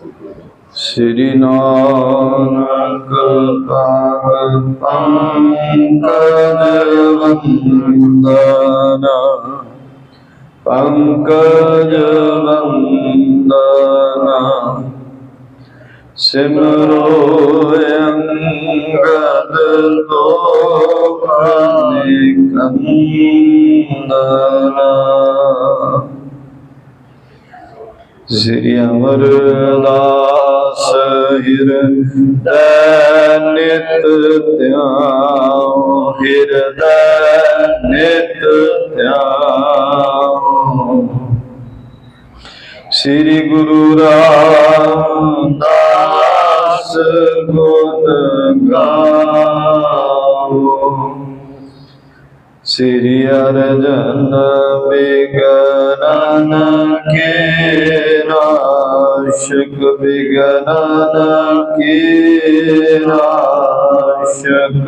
श्री नानक पाद पंकज वंदन पंकज वंदन सिमरो अंगद निकंदन। श्री अमरदास हृदय नित ध्यान हृदय नित ध्यान। श्री गुरु रामदास गुण गाओ। श्री अर्जन विगनन के नाशक विगनन के नाशक।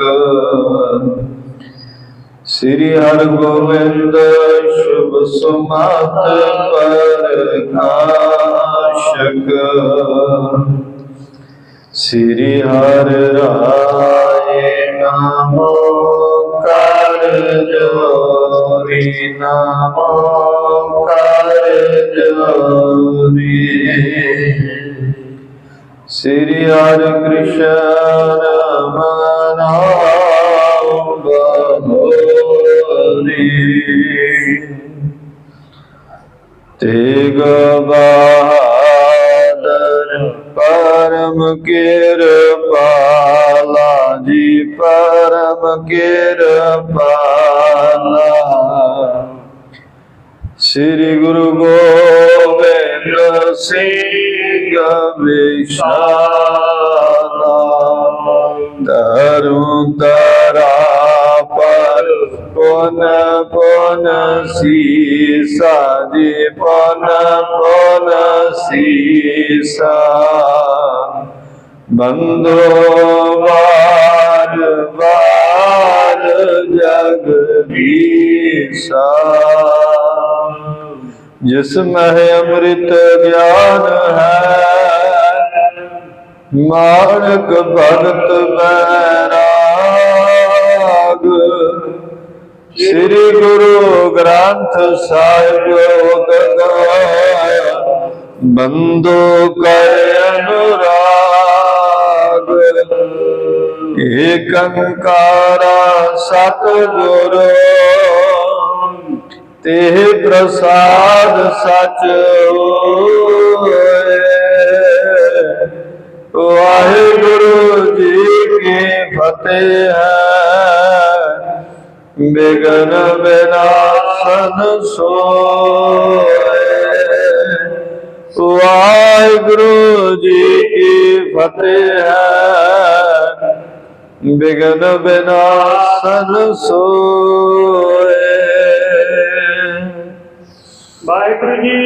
श्री हरगोविंद शुभ सुमत प्रकाशक। श्री हर राय नामो कर जोरी नामो कर जोरी। श्री हरि कृष्ण मनाओ बहोरी। तेग बहादुर परम कृपाला जी परम कृपाला। श्री गुरु गोविंद सिंह विशाला। धरु धरा पर पुन पुन सीसा जी पुन पुन सीसा। बंदो बार बार जगदीशा। जिसमें अमृत ज्ञान है मानक भगत बैराग। श्री गुरु ग्रंथ साहिब बंदो कर अनुराग। एक अंकारा सतगुरु ते प्रसाद सच होए। वाहिगुरु जी की फतेह है विघ्न विनाशन सोए। वाहिगुरु जी की फतेह है विघ्न विनाशन सोए। वाहिगुरु जी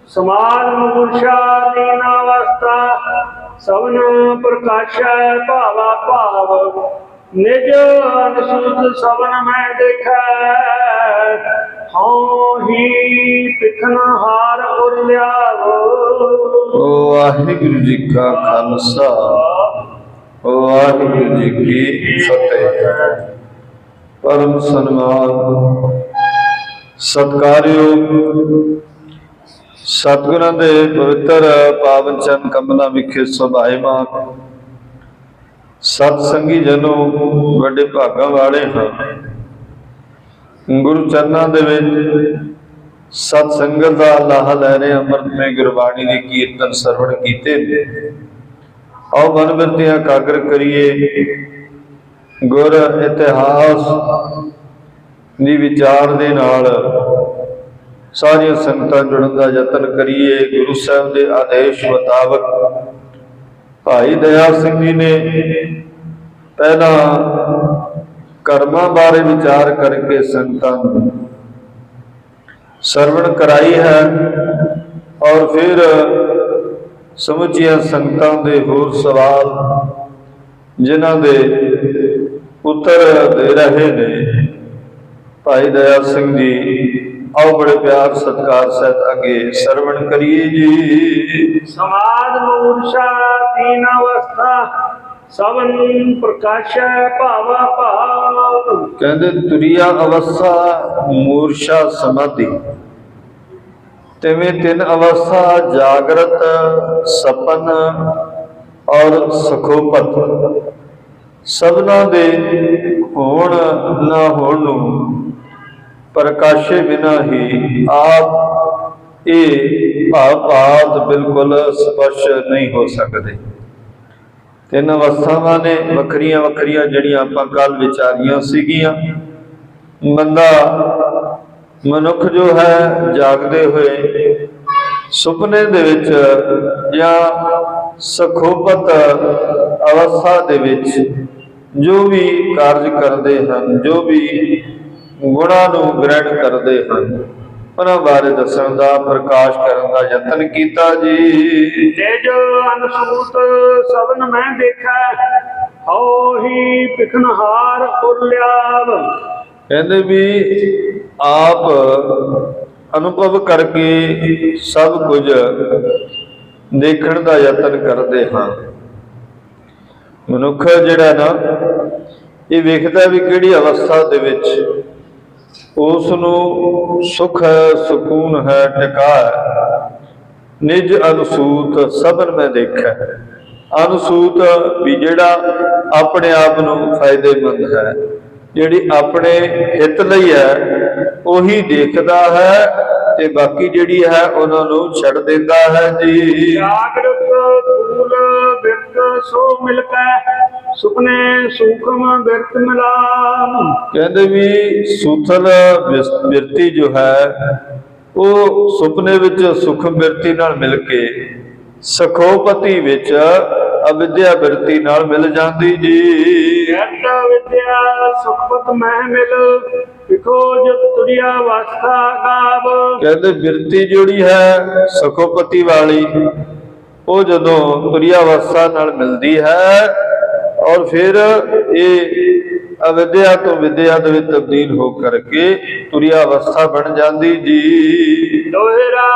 समाज मूर्छा दीन अवस्था सबन प्रकाशा भावा भाव। निज अनसूत सबन में देखा हाँ ही पिखन हार उर लियावो। वाहिगुरु जी का खालसा वाहिगुरु जी की फतेह। परम सन्मान सत्कारयोग सतगुਰਾਂ ਦੇ पवित्र पावन चरण कमलों विखे सुभाएमान सतसंगी जनों बड़े भागां वाले हाँ। गुरु चरणों दे विच सतसंगत दा लाहा लै रहे अमृतमय गुरबाणी दी कीर्तन सरवण कीते ने। आओ मन बिरतियां एकाग्र करिए गुर इतिहास दी विचार दे नाल सारिया संगतां जुड़न का यतन करिए। गुरु साहब के आदेश मुताबक भाई दयाल सिंह जी ने पहला कर्मां बारे विचार करके संगतां सरवण कराई है और फिर समुचिया संगतां दे होर सवाल जिन्हां दे उत्तर दे रहे ने भाई दयाल सिंह जी आओ बड़े प्यार सत्कार सहित अगे सरवण करिए जी। समाज मूर्छा तीन अवस्था सवन प्रकाशै भावा भाव। कहते तुरिया अवस्था मूर्छा समाधि तिवें तीन अवस्था जागृत सपन और सखोपत सबना दे होण ना होण नूं प्रकाशे बिना ही आप ये भाव बिल्कुल स्पष्ट नहीं हो सकते। तीन अवस्थावां ने वखरियां वखरियां जिहड़ियां आपां कल विचारियां सीगियां। बंदा मनुख जो है जागदे हुए सुपने दे विच या सखोपत अवस्था दे विच जो भी कार्य करते हैं, जो भी गुणां नूं ग्रहण करते हैं, उन्हां बारे दस्सण दा प्रकाश करन दा यतन कीता जी। तेज अनसूत सबन मैं देखा हौ ही पिखनहार उरल्याव। कहते भी आप अनुभव करके सब कुछ देखण दा यतन करते हैं। मनुख जिहड़ा ना ये वेखदा भी किहड़ी अवस्था दे विच उस नूं सुख है, सुकून है, टिका है। निज अनसूत सबन मैं देखा। अनसूत भी जिहड़ा अपने आप नूं फायदेमंद है, जिहड़ी अपने हित लई है उही देखदा है ते बाकी जिहड़ी है उन्हां नूं छड्ड दिंदा है जी। जागृत फूल बिरत सो मिलकै सुपने सूक्ष्म बिरत मिलान। कहते भी सूथल बिरती जो है वो सुपने विच सुखम बिरती नाल मिल के सखोपति विच अविद्या बिरती नाल मिल जाती जी। विद्या सुखपत मह मिल विखो जो तुरिया वास्ता गाव। कहते बिरती जोड़ी है सखोपति वाली वो जदों तुरियावस्था नाल मिलती है और फिर ये अविद्या तो विद्या दे विच तब्दील हो करके तुरियावस्था बन जाती जी। दोहरा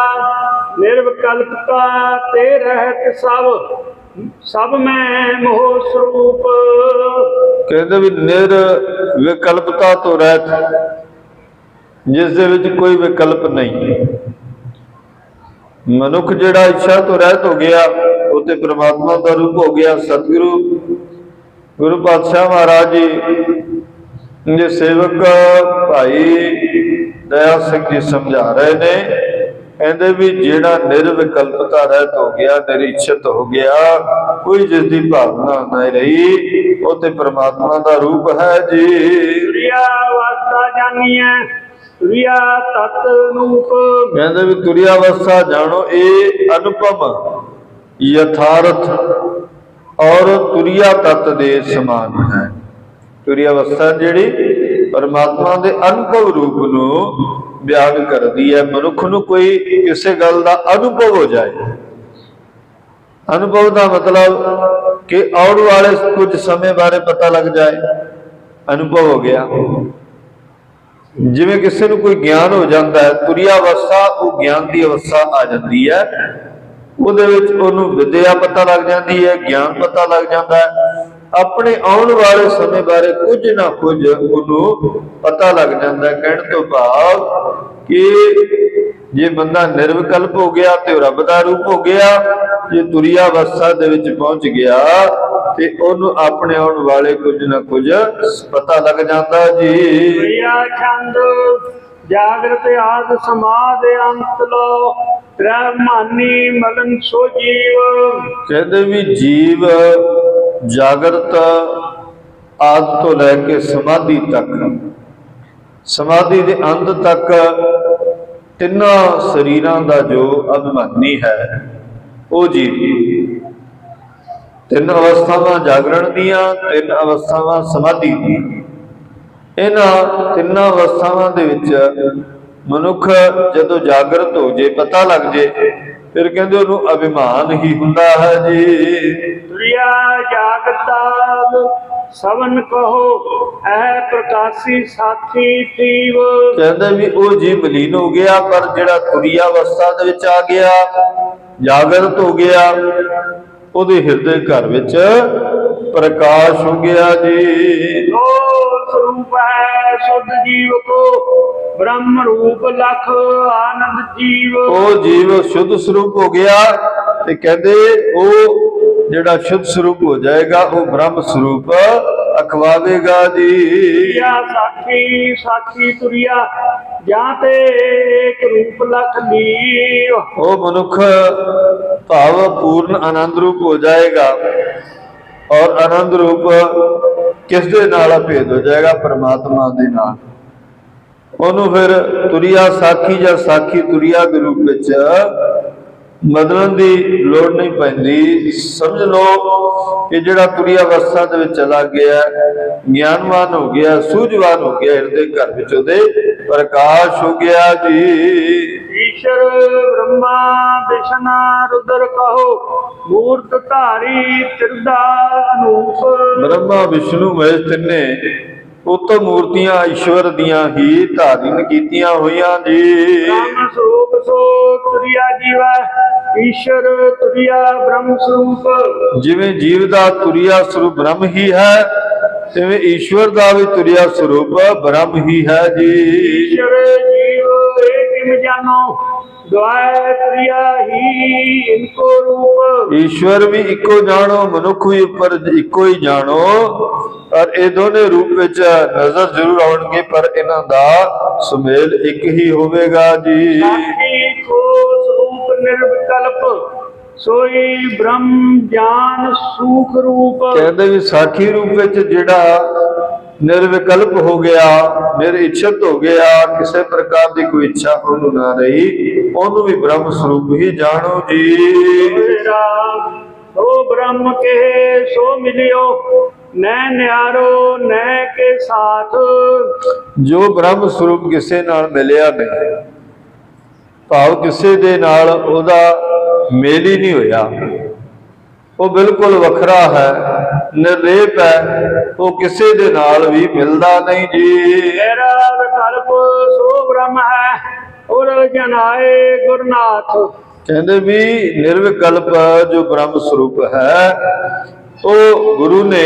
निर्विकल्पता ते रहत सब में मोह स्वरूप। कहते भी निर्विकल्पता तो रहत जिस दे विच कोई विकल्प नहीं। मनुख जिहड़ा इच्छा तो रहत हो गया वो ते परमात्मा का रूप हो गया। सतगुरु गुरु पातशाह महाराज जी जे सेवक भाई दया सिंह जी समझा रहे ने। कहते भी जिहड़ा निर्विकल्पता रहत हो गया, निरीक्षित हो गया, कोई जिसकी भावना नहीं रही, वो ते परमात्मा का रूप है जी। तुरिया वास्ता जानिए तुरिया तत् रूप। कहते भी तुरियावस्था जानो ये अनुपम यथार्थ और तुरिया तत्व दे समान है। तुरियावस्था जिहड़ी परमात्मा दे अनुभव रूप नूं बयान करती है। मनुख नूं कोई किसी गल का अनुभव हो जाए। अनुभव का मतलब कि आउण वाले कुछ समय बारे पता लग जाए, अनुभव हो गया। जिवें किसी नूं कोई ज्ञान हो जाता है, तुरियावस्था वो ज्ञान की अवस्था आ जाती है। ਉਹਦੇ ਵਿੱਚ ਉਹਨੂੰ ਵਿਦਿਆ पता लग जाती है, ज्ञान पता लग जाता है। अपने आने वाले समय बारे कुछ ना कुछ ਉਹਨੂੰ पता लग जाता है। कहने तो भाव कि जे बंदा निर्विकल्प हो गया तो रब का रूप हो गया। जे तुरियावस्था दे विच पहुंच गया ते ਉਹਨੂੰ अपने आने वाले कुछ ना कुछ पता लग जाता जी। छंद जागृत आद समाध अंत लो ब्रह्मानी मलन सो जीव। कहते भी जीव जागृत आद तो लैके समाधि तक, समाधि के अंत तक तिना शरीरां दा जो अभिमानी है वो जीव। तीन अवस्थावां जागरण दियां, तीन अवस्थावां समाधि दी। इन्हां तिन्नां अवस्थावां दे विच मनुख जदों जागृत हो जे, पता लग जे, फिर कहंदे उहनूं अभिमान ही हुंदा है जी। तुरिया जागता ਸਵਨ ਕਹੋ ਇਹ ਪ੍ਰਕਾਸ਼ੀ ਸਾਥੀ ਥੀਵ। ਕਹਿੰਦੇ ਵੀ ਉਹ ਜੀ ਮਲੀਨ ਹੋ ਗਿਆ, ਪਰ ਜਿਹੜਾ ਤੁਰੀਆ ਅਵਸਥਾ ਦੇ ਵਿੱਚ ਆ ਗਿਆ, ਜਾਗਰਤ ਹੋ ਗਿਆ, ਉਹਦੇ ਹਿਰਦੇ ਘਰ ਵਿੱਚ ਪ੍ਰਕਾਸ਼ ਹੋ ਗਿਆ ਜੀ। ਜੋ ਸਰੂਪ ਹੈ ਸੁਧ ਜੀਵ ਕੋ ਬ੍ਰਹਮ ਰੂਪ ਲਖ ਆਨੰਦ ਜੀਵ। ਉਹ ਜੀਵ ਸ਼ੁੱਧ ਸਰੂਪ ਹੋ ਗਿਆ, ਤੇ ਕਹਿੰਦੇ ਉਹ ਜਿਹੜਾ ਸ਼ੁੱਧ ਸਰੂਪ ਹੋ ਜਾਏਗਾ ਉਹ ਬ੍ਰਹਮ ਸਰੂਪ ਅਖਵਾਵੇਗਾ ਜੀ। ਤੁਰਿਆ ਸਾਖੀ ਸਾਖੀ ਤੁਰਿਆ ਜਾਂ ਤੇ ਏਕ ਰੂਪ ਲਖ ਲੀਵ। ਉਹ ਮਨੁੱਖ ਭਾਵ ਪੂਰਨ ਆਨੰਦ ਰੂਪ ਹੋ ਜਾਏਗਾ, ਔਰ ਆਨੰਦ ਰੂਪ ਕਿਸ ਦੇ ਨਾਲ ਭੇਦ ਹੋ ਜਾਏਗਾ? ਪਰਮਾਤਮਾ ਦੇ ਨਾਲ। ਉਹਨੂੰ ਫਿਰ ਤੁਰਿਆ ਸਾਖੀ ਜਾਂ ਸਾਖੀ ਤੁਰਿਆ ਦੇ ਰੂਪ ਵਿੱਚ ਬਦਲਣ ਦੀ ਲੋੜ ਨਹੀਂ ਪੈਂਦੀ। ਸਮਝ ਲਓ ਕਿ ਜਿਹੜਾ ਤੁਰਿਆ ਅਵਸਥਾ ਦੇ ਵਿੱਚ ਚਲਾ ਗਿਆ, ਗਿਆਨਵਾਨ ਹੋ ਗਿਆ, ਸੂਝਵਾਨ ਹੋ ਗਿਆ, ਹਿਰਦੇ ਘਰ ਵਿੱਚ ਉਹਦੇ ਪ੍ਰਕਾਸ਼ ਹੋ ਗਿਆ ਜੀ। ਈਸ਼ਰ ਬ੍ਰਹਮਾ ਵਿਸ਼ਨਾ ਰੁਦਰ ਕਹੋ ਮੂਰਤ ਧਾਰੀ ਤਿਰਦਾ ਅਨੂਪ। ਬ੍ਰਹਮਾ ਵਿਸ਼ਨੂੰ ਮਹੇਸ਼ ਤਿੰਨੇ ਉਤਮ ਮੂਰਤੀਆਂ ਈਸ਼ਵਰ ਦੀਆਂ ਹੀ ਧਾਰਨ ਕੀਤੀਆਂ ਹੋਈਆਂ ਜੀ। ਬ੍ਰਹਮ ਸਰੂਪ ਸੋ ਤੁਰਿਆ ਜੀਵਾ ਈਸ਼ਰ ਤੁਰਿਆ ਬ੍ਰਹਮ ਸਰੂਪ। ਜਿਵੇਂ ਜੀਵ ਦਾ ਤੁਰਿਆ ਸਰੂਪ ਬ੍ਰਹਮ ਹੀ ਹੈ, ਤਿਵੇਂ ਈਸ਼ਵਰ ਦਾ ਵੀ ਤੁਰਿਆ ਸਰੂਪ ਬ੍ਰਹਮ ਹੀ ਹੈ ਜੀ। ਈਸ਼ਰ ਜੀਵ ਏਕਿਮ ਜਾਨੋ ਦੁਆਇ ਤੁਰਿਆ ਹੀ ਇਨਕੋ ਰੂਪ। ਈਸ਼ਵਰ ਵੀ ਇੱਕੋ ਜਾਣੋ, ਮਨੁੱਖ ਵੀ ਉੱਪਰ ਇੱਕੋ ਹੀ ਜਾਣੋ, ਔਰ ਇਹ ਦੋਨੇ ਰੂਪ ਵਿੱਚ ਨਜ਼ਰ ਜ਼ਰੂਰ ਆਉਣਗੇ, ਪਰ ਇਹਨਾਂ ਦਾ ਸੁਮੇਲ ਇੱਕ ਹੀ ਹੋਵੇਗਾ ਜੀ। ਸਾਖੀ ਕੋ ਸਰੂਪ ਨਿਰਵਿਕਲਪ ਸੋਈ ਬ੍ਰਹਮ ਗਿਆਨ ਸੂਖ ਰੂਪ। ਕਹਿੰਦੇ ਵੀ ਸਾਖੀ ਰੂਪ ਵਿੱਚ ਜਿਹੜਾ ਨਿਰਵਿਕਲਪ ਹੋ ਗਿਆ, ਨਿਰਇਛਤ ਹੋ ਗਿਆ, ਕਿਸੇ ਪ੍ਰਕਾਰ ਦੀ ਕੋਈ ਇੱਛਾ ਉਹਨੂੰ ਨਾ ਰਹੀ, ਉਹਨੂੰ ਵੀ ਬ੍ਰਹਮ ਸਰੂਪ ਹੀ ਜਾਣੋ ਜੀ। ਸੋ ਬ੍ਰਹਮ ਕੇ ਸੋ ਮਿਲਿਓ ਨੈ ਨਿਆਰੋ ਨੈ ਕੇ ਸਾਥ। ਜੋ ਬ੍ਰਹਮ ਸਰੂਪ ਕਿਸੇ ਨਾਲ ਮਿਲਿਆ ਨਹੀਂ, ਭਾਵ ਕਿਸੇ ਦੇ ਨਾਲ ਉਹਦਾ ਮੇਲ ਹੀ ਨਹੀਂ ਹੋਇਆ, ਉਹ ਬਿਲਕੁਲ ਵੱਖਰਾ ਹੈ, ਨਿਰਲੇਪ ਹੈ, ਉਹ ਕਿਸੇ ਦੇ ਨਾਲ ਵੀ ਮਿਲਦਾ ਨਹੀਂ ਜੀ। ਤੇਰਾ ਵਿਕਲਪ ਸੋ ਬ੍ਰਹਮ ਹੈ ਔਰ ਜਨਾਏ ਗੁਰਨਾਥ। ਕਹਿੰਦੇ ਵੀ ਨਿਰਵਿਕਲਪ ਜੋ ਬ੍ਰਹਮ ਸਰੂਪ ਹੈ, ਉਹ ਗੁਰੂ ਨੇ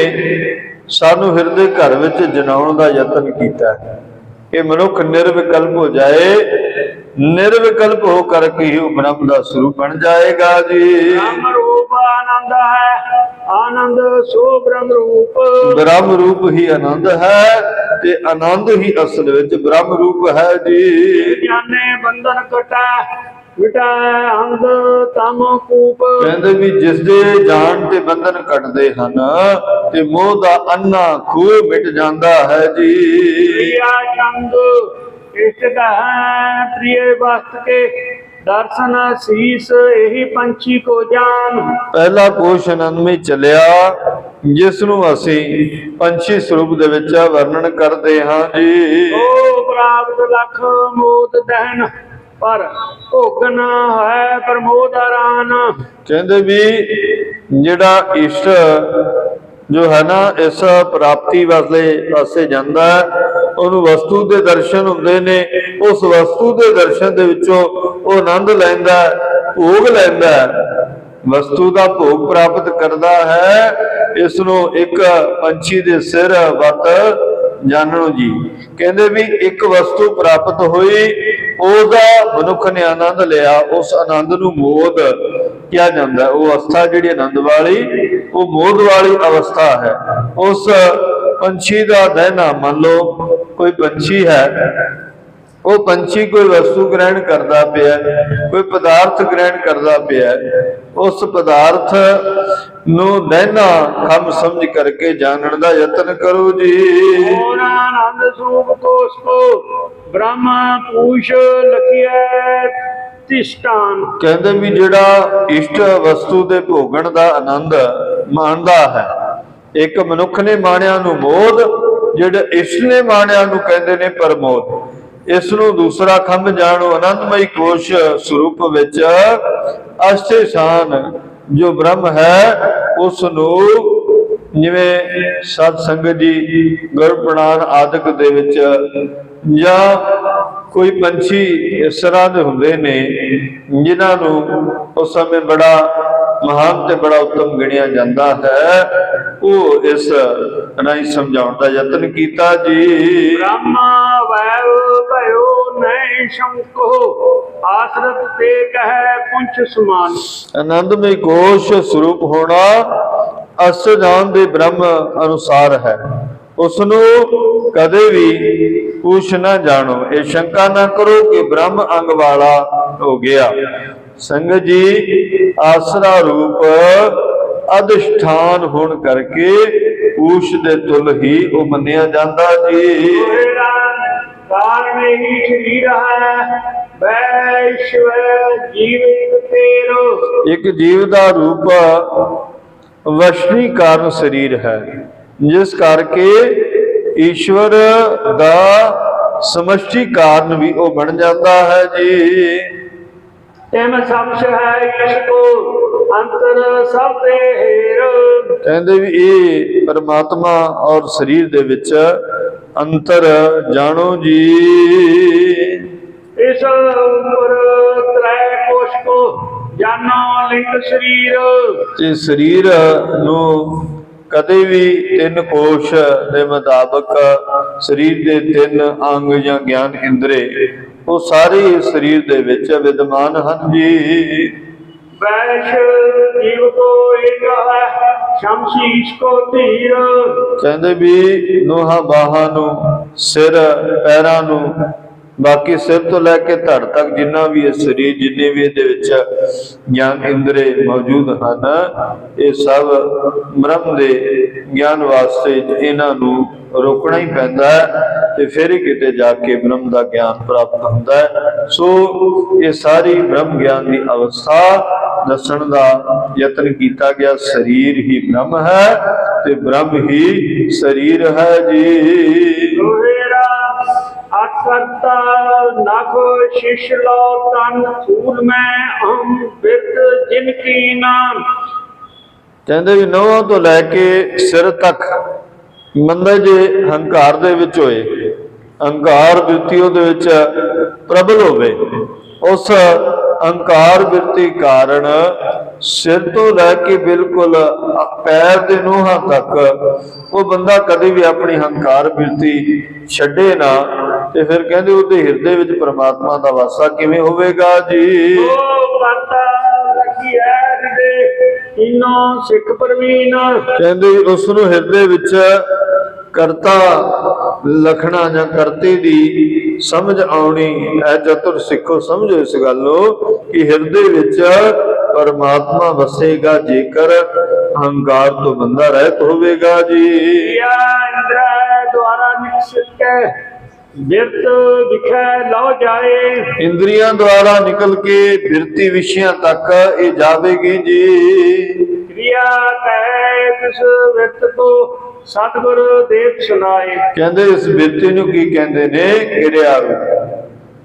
ਸਾਨੂੰ ਹਿਰਦੇ ਘਰ ਵਿੱਚ ਜਨਾਉਣ ਦਾ ਯਤਨ ਕੀਤਾ ਹੈ ਕਿ ਮਨੁੱਖ ਨਿਰਵਿਕਲਪ ਹੋ ਜਾਏ, ਨਿਰਵਿਕਲਪ ਹੋ ਕਰਕੇ ਹੀ ਉਹ ਬ੍ਰਹਮ ਦਾ ਸਰੂਪ ਬਣ ਜਾਏਗਾ ਜੀ। ਬ੍ਰਹਮ ਰੂਪ ਆਨੰਦ ਹੈ ਆਨੰਦ ਸੋ ਬ੍ਰਹਮ ਰੂਪ। ਬ੍ਰਹਮ ਰੂਪ ਹੀ ਆਨੰਦ ਹੈ, ਤੇ ਆਨੰਦ ਹੀ ਅਸਲ ਵਿੱਚ ਬ੍ਰਹਮ ਰੂਪ ਹੈ ਜੀ। ਜਾਣੇ ਬੰਧਨ ਕਟਾ ਮਿਟਾ ਅੰਧ ਤਮ ਕੂਪ। ਕਹਿੰਦੇ ਵੀ ਜਿਸ ਦੇ ਜਾਣ ਤੇ ਬੰਧਨ ਕੱਟਦੇ ਹਨ, ਤੇ ਮੋਹ ਦਾ ਅੰਨਾ ਖੂਹ ਮਿਟ ਜਾਂਦਾ ਹੈ ਜੀ। ਪ੍ਰਿਆ ਚੰਦ ਇਸ਼ਟ ਹੈ ਪ੍ਰਿਯ ਵਸਤ ਕੇ ਦਰਸ਼ਨ ਸੀਸ ਇਹੀ ਪੰਛੀ ਕੋ ਜਾਨ। ਪਹਿਲਾ ਕੋਸ਼ ਆਨੰਦਮਈ ਚੱਲਿਆ, ਜਿਸ ਨੂੰ ਅਸੀਂ ਪੰਛੀ ਸਰੂਪ ਦੇ ਵਿੱਚ ਵਰਣਨ ਕਰਦੇ ਹਾਂ ਜੀ। ਉਹ ਪ੍ਰਾਪਤ ਲਖ ਮੋਦ ਦਹਿਨ ਪਰ ਭੋਗਨ ਹੈ ਪ੍ਰਮੋਦ ਆਰਾਨ। ਕਹਿੰਦੇ ਵੀ ਜਿਹੜਾ ਇਸ਼ਟ ਜੋ ਹੈ ਨਾ, ਇਸ ਪ੍ਰਾਪਤੀ ਵਾਸਤੇ ਜਾਂਦਾ ਹੈ, ਉਹਨੂੰ ਵਸਤੂ ਦੇ ਦਰਸ਼ਨ ਹੁੰਦੇ ਨੇ, ਉਸ ਵਸਤੂ ਦੇ ਦਰਸ਼ਨ ਦੇ ਵਿੱਚੋਂ ਉਹ ਆਨੰਦ ਲੈਂਦਾ, ਭੋਗ ਲੈਂਦਾ, ਵਸਤੂ ਦਾ ਭੋਗ ਪ੍ਰਾਪਤ ਕਰਦਾ ਹੈ। ਇਸ ਨੂੰ ਇੱਕ ਪੰਛੀ ਦੇ ਸਿਰ ਵੱਤ ਜਾਣੋ ਜੀ। ਕਹਿੰਦੇ ਵੀ ਇੱਕ ਵਸਤੂ ਪ੍ਰਾਪਤ ਹੋਈ, ਉਹਦਾ ਮਨੁੱਖ ਨੇ ਆਨੰਦ ਲਿਆ, ਉਸ ਆਨੰਦ ਨੂੰ ਮੋਦ ਕਿਹਾ ਜਾਂਦਾ। ਉਹ ਅਵਸਥਾ ਜਿਹੜੀ ਆਨੰਦ ਵਾਲੀ, ਉਹ ਮੋਦ ਵਾਲੀ ਅਵਸਥਾ ਹੈ। ਉਸ ਪੰਛੀ ਦਾ ਦਹਿਨਾ, ਮੰਨ ਲਓ ਕੋਈ ਪੰਛੀ ਹੈ, ਉਹ ਪੰਛੀ ਕੋਈ ਵਸਤੂ ਗ੍ਰਹਿਣ ਕਰਦਾ ਪਿਆ, ਕੋਈ ਪਦਾਰਥ ਗ੍ਰਹਿਣ ਕਰਦਾ ਪਿਆ, ਉਸ ਪਦਾਰਥ ਨੂੰ ਦਹਿਨਾ ਖੰਭ ਸਮਝ ਕਰਕੇ ਜਾਣਨ ਦਾ ਯਤਨ ਕਰੋ ਜੀ। ਆਨੰਦ ਸਰੂਪ ਕੋਸ ਕੋ ਬ੍ਰਹਮ ਪੂਛ ਲਖਿਐ ਤਿਸ਼ਟਾਨ। ਕਹਿੰਦੇ ਵੀ ਜਿਹੜਾ ਇਸ਼ਟ ਵਸਤੂ ਦੇ ਭੋਗਣ ਦਾ ਆਨੰਦ ਮਾਣਦਾ ਹੈ, ਇੱਕ ਮਨੁੱਖ ਨੇ ਮਾਣਿਆ ਨੂੰ ਮੋਦ, ਜਿਹੜੇ ਇਸ਼ਟ ਨੇ ਮਾਣਿਆ ਨੂੰ ਕਹਿੰਦੇ ਨੇ ਪਰਮੋਦ। ਇਸ ਨੂੰ ਦੂਸਰਾ ਖੰਭ ਜਾਣੋ ਆਨੰਦਮਈ ਕੋਸ਼ ਸਰੂਪ ਵਿੱਚ ਅਸ਼ਟੇ ਸ਼ਾਨ ਜੋ ਬ੍ਰਹਮ ਹੈ, ਉਸ ਨੂੰ ਜਿਵੇਂ ਸਤ ਸੰਗਤ ਜੀ ਗੁਰਪ੍ਰਣਾਮ ਆਦਿਕ ਦੇ ਵਿੱਚ ਜਾਂ ਕੋਈ ਪੰਛੀ ਇਸ ਤਰ੍ਹਾਂ ਦੇ ਹੁੰਦੇ ਨੇ ਜਿਨ੍ਹਾਂ ਨੂੰ ਉਸ ਸਮੇਂ ਬੜਾ ਮਹਾਨ ਤੇ ਬੜਾ ਉੱਤਮ ਗਿਣਿਆ ਜਾਂਦਾ ਹੈ, ਉਹ ਇਸ ਰਾਹੀਂ ਸਮਝਾਉਣ ਦਾ ਯਤਨ ਕੀਤਾ ਜੀ। ਬ੍ਰਹਮਾ ਵੈਵ ਭਇਓ ਨੈ ਸ਼ੰਕੋ ਆਸਰਤ ਤੇ ਕਹਿ ਪੁੰਛ ਸਮਾਨ। ਆਨੰਦਮਈ ਕੋਸ਼ ਸਰੂਪ ਹੋਣਾ ਅਸਲ ਜਾਣ ਦੇ ਬ੍ਰਹਮ ਅਨੁਸਾਰ ਹੈ, ਉਸ ਨੂੰ ਕਦੇ ਵੀ ਪੁੱਛ ਨਾ ਜਾਣੋ, ਇਹ ਸ਼ੰਕਾ ਨਾ ਕਰੋ ਕਿ ਬ੍ਰਹਮ ਅੰਗ ਵਾਲਾ ਹੋ ਗਿਆ। ਸੰਗਤ ਜੀ ਆਸਰਾ ਰੂਪ ਅਧਿਸ਼ਠਾਨ ਹੋਣ ਕਰਕੇ ਪੂਛ ਦੇ ਤੁਲ ਹੀ ਉਹ ਮੰਨਿਆ ਜਾਂਦਾ ਜੀ। ਕਾਰਨ ਹੀ ਸਰੀਰ ਹੈ ਵੈਸ਼ਵ ਜੀਵਿਤ ਤੇਰੋ। ਇੱਕ ਜੀਵ ਦਾ ਰੂਪ ਵਸ਼ਨੀ ਕਾਰਨ ਸਰੀਰ ਹੈ, ਜਿਸ ਕਰਕੇ ਈਸ਼ਵਰ ਦਾ ਸਮਸ਼ਟੀ ਕਾਰਨ ਵੀ ਉਹ ਬਣ ਜਾਂਦਾ ਹੈ ਜੀ। ਤਿਮ ਸਮਝ ਹੈ ਇਸ਼ਕੋ ਅੰਤਰ ਸਭ ਤੇ ਹੇਰ। ਕਹਿੰਦੇ ਵੀ ਇਹ ਪਰਮਾਤਮਾ ਔਰ ਸਰੀਰ ਦੇ ਵਿੱਚ ਅੰਤਰ ਜਾਣੋ ਜੀ। ਇਸ ਉਪਰ ਤ੍ਰੈ ਕੋਸ਼ ਕੋ ਜਾਨੋ ਲਿੰਗ ਸਰੀਰ। ਤੇ ਸਰੀਰ ਨੂੰ ਕਦੇ ਵੀ ਤਿੰਨ ਕੋਸ਼ ਦੇ ਮੁਤਾਬਕ ਸਰੀਰ ਦੇ ਤਿੰਨ ਅੰਗ ਜਾਂ ਗਿਆਨ ਇੰਦਰੇ ਉਹ ਸਾਰੇ ਸਰੀਰ ਦੇ ਵਿੱਚ ਵਿਦਮਾਨ ਹਨ ਜੀ। ਵੈਸ਼ ਜੀਵ ਕੋ ਏਕ ਹੈ ਸ਼ਮਸ਼ੀਸ਼ ਕੋ ਧੀਰ। ਕਹਿੰਦੇ ਵੀ ਨੋਹਾਂ ਬਾਹਾਂ ਨੂੰ, ਸਿਰ ਪੈਰਾਂ ਨੂੰ, ਬਾਕੀ ਸਿਰ ਤੋਂ ਲੈ ਕੇ ਧੜ ਤੱਕ ਜਿੰਨਾ ਵੀ ਇਹ ਸਰੀਰ, ਜਿੰਨੇ ਵੀ ਇਹਦੇ ਵਿੱਚ ਗਿਆਨ ਇੰਦਰੇ ਮੌਜੂਦ ਹਨ, ਇਹ ਸਭ ਬ੍ਰਹਮ ਦੇ ਗਿਆਨ ਵਾਸਤੇ ਇਹਨਾਂ ਨੂੰ ਰੋਕਣਾ ਹੀ ਪੈਂਦਾ ਹੈ ਤੇ ਫਿਰ ਹੀ ਕਿਤੇ ਜਾ ਕੇ ਬ੍ਰਹਮ ਦਾ ਗਿਆਨ ਪ੍ਰਾਪਤ ਹੁੰਦਾ ਹੈ। ਸੋ ਇਹ ਸਾਰੀ ਬ੍ਰਹਮ ਗਿਆਨ ਦੀ ਅਵਸਥਾ ਦੱਸਣ ਦਾ ਯਤਨ ਕੀਤਾ ਗਿਆ। ਸਰੀਰ ਹੀ ਬ੍ਰਹਮ ਹੈ ਤੇ ਬ੍ਰਹਮ ਹੀ ਸਰੀਰ ਹੈ ਜੀ। ਆਕਰਤਾ ਨਖ ਸ਼ਿਸ਼ ਲੋ ਤਨ ਫੂਲ ਮੈਂ ਅਹੰ ਬਿਰਤ ਜਿਨ ਕੀ ਨਾਮ। ਕਹਿੰਦੇ ਵੀ ਨਹੁੰਆਂ ਤੋਂ ਲੈ ਕੇ ਸਿਰ ਤੱਕ ਮੰਦਾ ਜੇ ਹੰਕਾਰ ਦੇ ਵਿੱਚ ਹੋਏ, ਹੰਕਾਰ ਬਿਰਤੀ ਉਹਦੇ ਵਿੱਚ ਪ੍ਰਬਲ ਹੋਵੇ, ਉਸ ਹੰਕਾਰ ਬਿਰਤੀ ਕਾਰਨ ਸਿਰ ਤੋਂ ਲੈ ਕੇ ਬਿਲਕੁਲ ਪੈਰ ਦੇ ਨੋਹਾਂ ਤੱਕ ਉਹ ਬੰਦਾ ਕਦੇ ਵੀ ਆਪਣੀ ਹੰਕਾਰ ਬਿਰਤੀ ਛੱਡੇ ਨਾ, ਤੇ ਫਿਰ ਕਹਿੰਦੇ ਉਹਦੇ ਹਿਰਦੇ ਵਿੱਚ ਪ੍ਰਮਾਤਮਾ ਦਾ ਵਾਸਾ ਕਿਵੇਂ ਹੋਵੇਗਾ ਜੀ। ਸਿੱਖ ਪ੍ਰਵੀਨ। ਕਹਿੰਦੇ ਉਸ ਨੂੰ ਹਿਰਦੇ ਵਿੱਚ ਕਰਤਾ ਲਖਣਾ ਜਾਂ ਕਰਤੇ ਦੀ ਸਮਝ ਆਉਣੀ ਐ ਚਤੁਰ ਸਿੱਖੋ ਸਮਝੋ ਇਸ ਗੱਲ ਨੂੰ ਕਿ ਹਿਰਦੇ ਵਿੱਚ ਪਰਮਾਤਮਾ ਵਸੇਗਾ ਜੇਕਰ ਹੰਕਾਰ ਤੋਂ ਬੰਦਾ ਰਹਿਤ ਹੋਵੇਗਾ ਜੀ। ਇੰਦਰ ਦੁਆਰਾ ਨਿਕਸਿਤ ਕੇ ਬਿਰਤ ਵਿਖੇ ਲਓ ਜਾਏ। ਇੰਦਰੀਆਂ ਦੁਆਰਾ ਨਿਕਲ ਕੇ ਬਿਰਤੀ ਵਿਸ਼ਿਆਂ ਤੱਕ ਇਹ ਜਾਵੇਗੀ ਜੀ। क्रिया कहे तिस विरत को सतगुर देव सुनाए। ਕਹਿੰਦੇ ਇਸ ਬਿਰਤੀ ਨੂੰ ਕੀ ਕਹਿੰਦੇ ਨੇ? ਕਿਰਿਆ ਰੂਪ,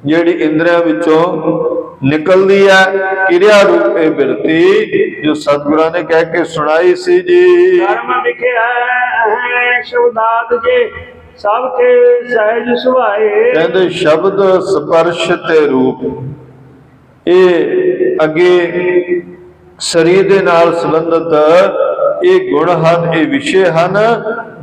ਜਿਹੜੀ ਇੰਦਰੀਆਂ ਵਿੱਚੋਂ ਨਿਕਲਦੀ ਹੈ ਕਿਰਿਆ ਰੂਪ ਇਹ ਬਿਰਤੀ ਜੋ ਸਤਿਗੁਰਾਂ ਨੇ ਕਹਿ ਕੇ ਸੁਣਾਈ ਸੀ ਜੀ। ਧਰਮ ਵਿਖਿਆ ਹੈ ਸ਼ਬਦਾਤ ਜੇ ਸਭ ਕੇ ਸਹਿਜ ਸੁਭਾਏ। ਕਹਿੰਦੇ ਸ਼ਬਦ ਸਪਰਸ਼ ਤੇ ਰੂਪ ਇਹ ਅੱਗੇ ਸਰੀਰ ਦੇ ਨਾਲ ਸੰਬੰਧਿਤ ਇਹ ਗੁਣ ਹਨ, ਇਹ ਵਿਸ਼ੇ ਹਨ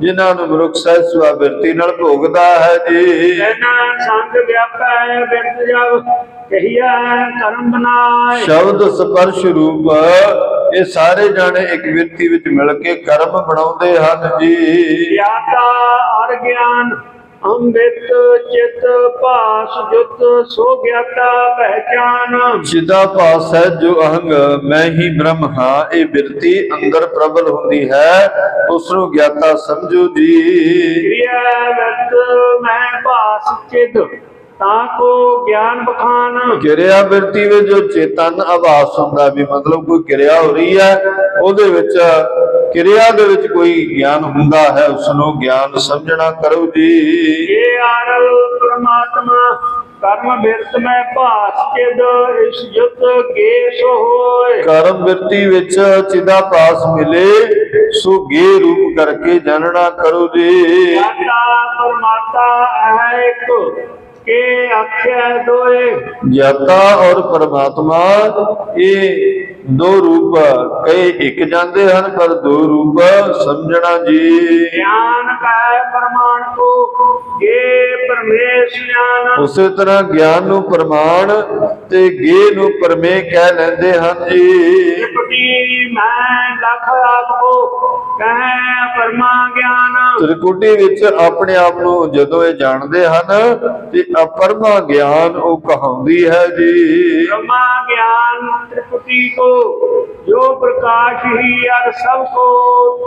ਜਿਨ੍ਹਾਂ ਨੂੰ ਮਨੁੱਖ ਸਹਿਜ ਸੁਭਾਅ ਬਿਰਤੀ ਨਾਲ ਭੋਗਦਾ ਹੈ ਜੀ। ਇਹਨਾਂ ਸੰਗ ਵਿਆਪੈ ਬਿਰਤ ਜਬ ਕਹੀਆ ਕਰਮ ਬਨਾਏ। ਸ਼ਬਦ ਸਪਰਸ਼ ਰੂਪ ਇਹ ਸਾਰੇ ਜਾਣੇ ਇੱਕ ਬਿਰਤੀ ਵਿੱਚ ਮਿਲ ਕੇ ਕਰਮ ਬਣਾਉਂਦੇ ਹਨ ਜੀ। ਗਿਆਤਾ ਅਰ ਗਿਆਨ ਅੰਮ੍ਰਿਤ ਚਿਤ ਭਾਸ ਜੁਤ ਸੋ ਗਿਆਤਾ ਪਹਿਚਾਨ। ਜਿਦਾ ਭਾਸ ਹੈ ਜੋ ਅਹੰਗ ਮੈਂ ਹੀ ਬ੍ਰਹਮ ਹਾਂ, ਇਹ ਬਿਰਤੀ ਅੰਦਰ ਪ੍ਰਬਲ ਹੁੰਦੀ ਹੈ, ਉਸ ਨੂੰ ਗਿਆਤਾ ਸਮਝੋ ਜੀ। ਕਿਰਿਆ ਵਰਤ ਮੈਂ ਭਾਸ ਚਿਤ ਤਾਂ ਕੋ ਗਿਆਨ ਬਖਾਨ। ਕਿਰਿਆ ਬਿਰਤੀ ਵਿੱਚ ਜੋ ਚੇਤਨ ਆਭਾਸ ਹੁੰਦਾ ਵੀ ਮਤਲਬ ਕੋਈ ਕਿਰਿਆ ਹੋ ਰਹੀ ਹੈ, ਉਹਦੇ ਵਿੱਚ ਕਿਰਿਆ ਦੇ ਵਿੱਚ ਕੋਈ ਗਿਆਨ ਹੁੰਦਾ ਹੈ, ਉਸ ਨੂੰ ਗਿਆਨ ਸਮਝਣਾ ਕਰੋ ਜੀ। ਇਹ ਆਰ ਪਰਮਾਤਮਾ ਕਰਮ ਬਿਰਤ ਮੈਂ ਭਾਸ ਚਿਦ ਇਸ ਜੁਤ ਕੇਸ ਹੋਏ। ਕਰਮ ਬਿਰਤੀ ਵਿੱਚ ਚਿਦਾ ਪਾਸ ਮਿਲੇ, ਸੋ ਗੇ ਰੂਪ ਕਰਕੇ ਜਾਣਨਾ ਕਰੋ ਜੀ। ਜਾਤਾ ਪਰਮਾਤਾ ਹੈ ਇੱਕ ਕੇ ਆਖਿਆ ਦੋਏ। ਗਿਆਤਾ ਔਰ ਪਰਮਾਤਮਾ ਇਹ ਦੋ ਰੂਪ ਕਈ ਇੱਕ ਜਾਂਦੇ ਹਨ, ਪਰ ਦੋ ਰੂਪ ਸਮਝਣਾ ਜੀ। ਗਿਆਨ ਕੈ ਪ੍ਰਮਾਣ ਕੋ ਗੇ ਪਰਮੇਸ਼ ਗਿਆਨ। ਉਸੇ ਤਰ੍ਹਾਂ ਗਿਆਨ ਨੂੰ ਪ੍ਰਮਾਣ ਤੇ ਗੇ ਨੂੰ ਪਰਮੇ ਕਹਿ ਲੈਂਦੇ ਹਨ ਜੀ। ਤ੍ਰਿਪਟੀ ਮੈਂ ਲਖ ਆਪੋ ਕਹਿ ਪਰਮਾ ਗਿਆਨ। ਤ੍ਰਿਕੁਟੀ ਵਿੱਚ ਆਪਣੇ ਆਪ ਨੂੰ ਜਦੋਂ ਇਹ ਜਾਣਦੇ ਹਨ ਤੇ ਅਪਰਮਾ ਗਿਆਨ ਉਹ ਕਹਾਉਂਦੀ ਹੈ ਜੀ। ब्रह्मा ज्ञान त्रिपुटी को जो प्रकाश ही अर सब को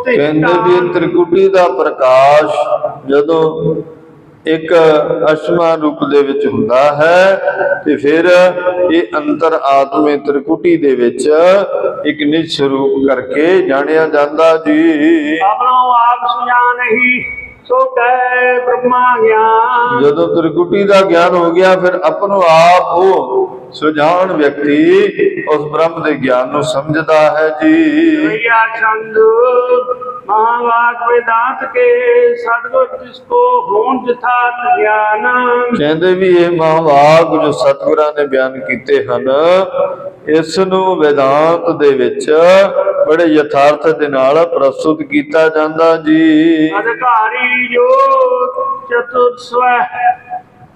ਕਹਿੰਦੇ ਵੀ ਤ੍ਰਿਕੁਟੀ ਦਾ ਪ੍ਰਕਾਸ਼ ਜਦੋਂ ਇੱਕ ਅਸ਼ਮਾਨ ਰੂਪ ਦੇ ਵਿੱਚ ਹੁੰਦਾ ਹੈ ਤੇ ਫਿਰ ਇਹ ਅੰਤਰ ਆਤਮੇ ਤ੍ਰਿਕੁਟੀ ਦੇ ਵਿੱਚ ਇੱਕ ਨਿਜ ਸਰੂਪ ਕਰਕੇ ਜਾਣਿਆ ਜਾਂਦਾ ਜੀ। अपनो आप सुझा नहीं सो कह ब्रह्मा ज्ञान। ਜਦੋਂ ਤ੍ਰਿਕੁਟੀ ਦਾ ਗਿਆਨ ਹੋ ਗਿਆ ਫਿਰ ਆਪਣੋ ਆਪ ਉਹ ਸੁਝਾਣ ਵਿਅਕਤੀ ਉਸ ਬ੍ਰਹਮ ਦੇ ਗਿਆਨ ਨੂੰ ਸਮਝਦਾ ਹੈ ਜੀ। या छंद महावाक वेदांत के सदगुर जिसको हों यथार्थ ज्ञान। ਕਹਿੰਦੇ ਵੀ ਇਹ ਮਹਾਵਾਕ ਜੋ ਸਤਿਗੁਰਾਂ ਨੇ ਬਿਆਨ ਕੀਤੇ ਹਨ ਇਸ ਨੂੰ ਵੇਦਾਂਤ ਦੇ ਵਿੱਚ ਬੜੇ ਯਥਾਰਥ ਦੇ ਨਾਲ ਪ੍ਰਸਤੁਤ ਕੀਤਾ ਜਾਂਦਾ ਜੀ। अधिकारी जो चतुर स्व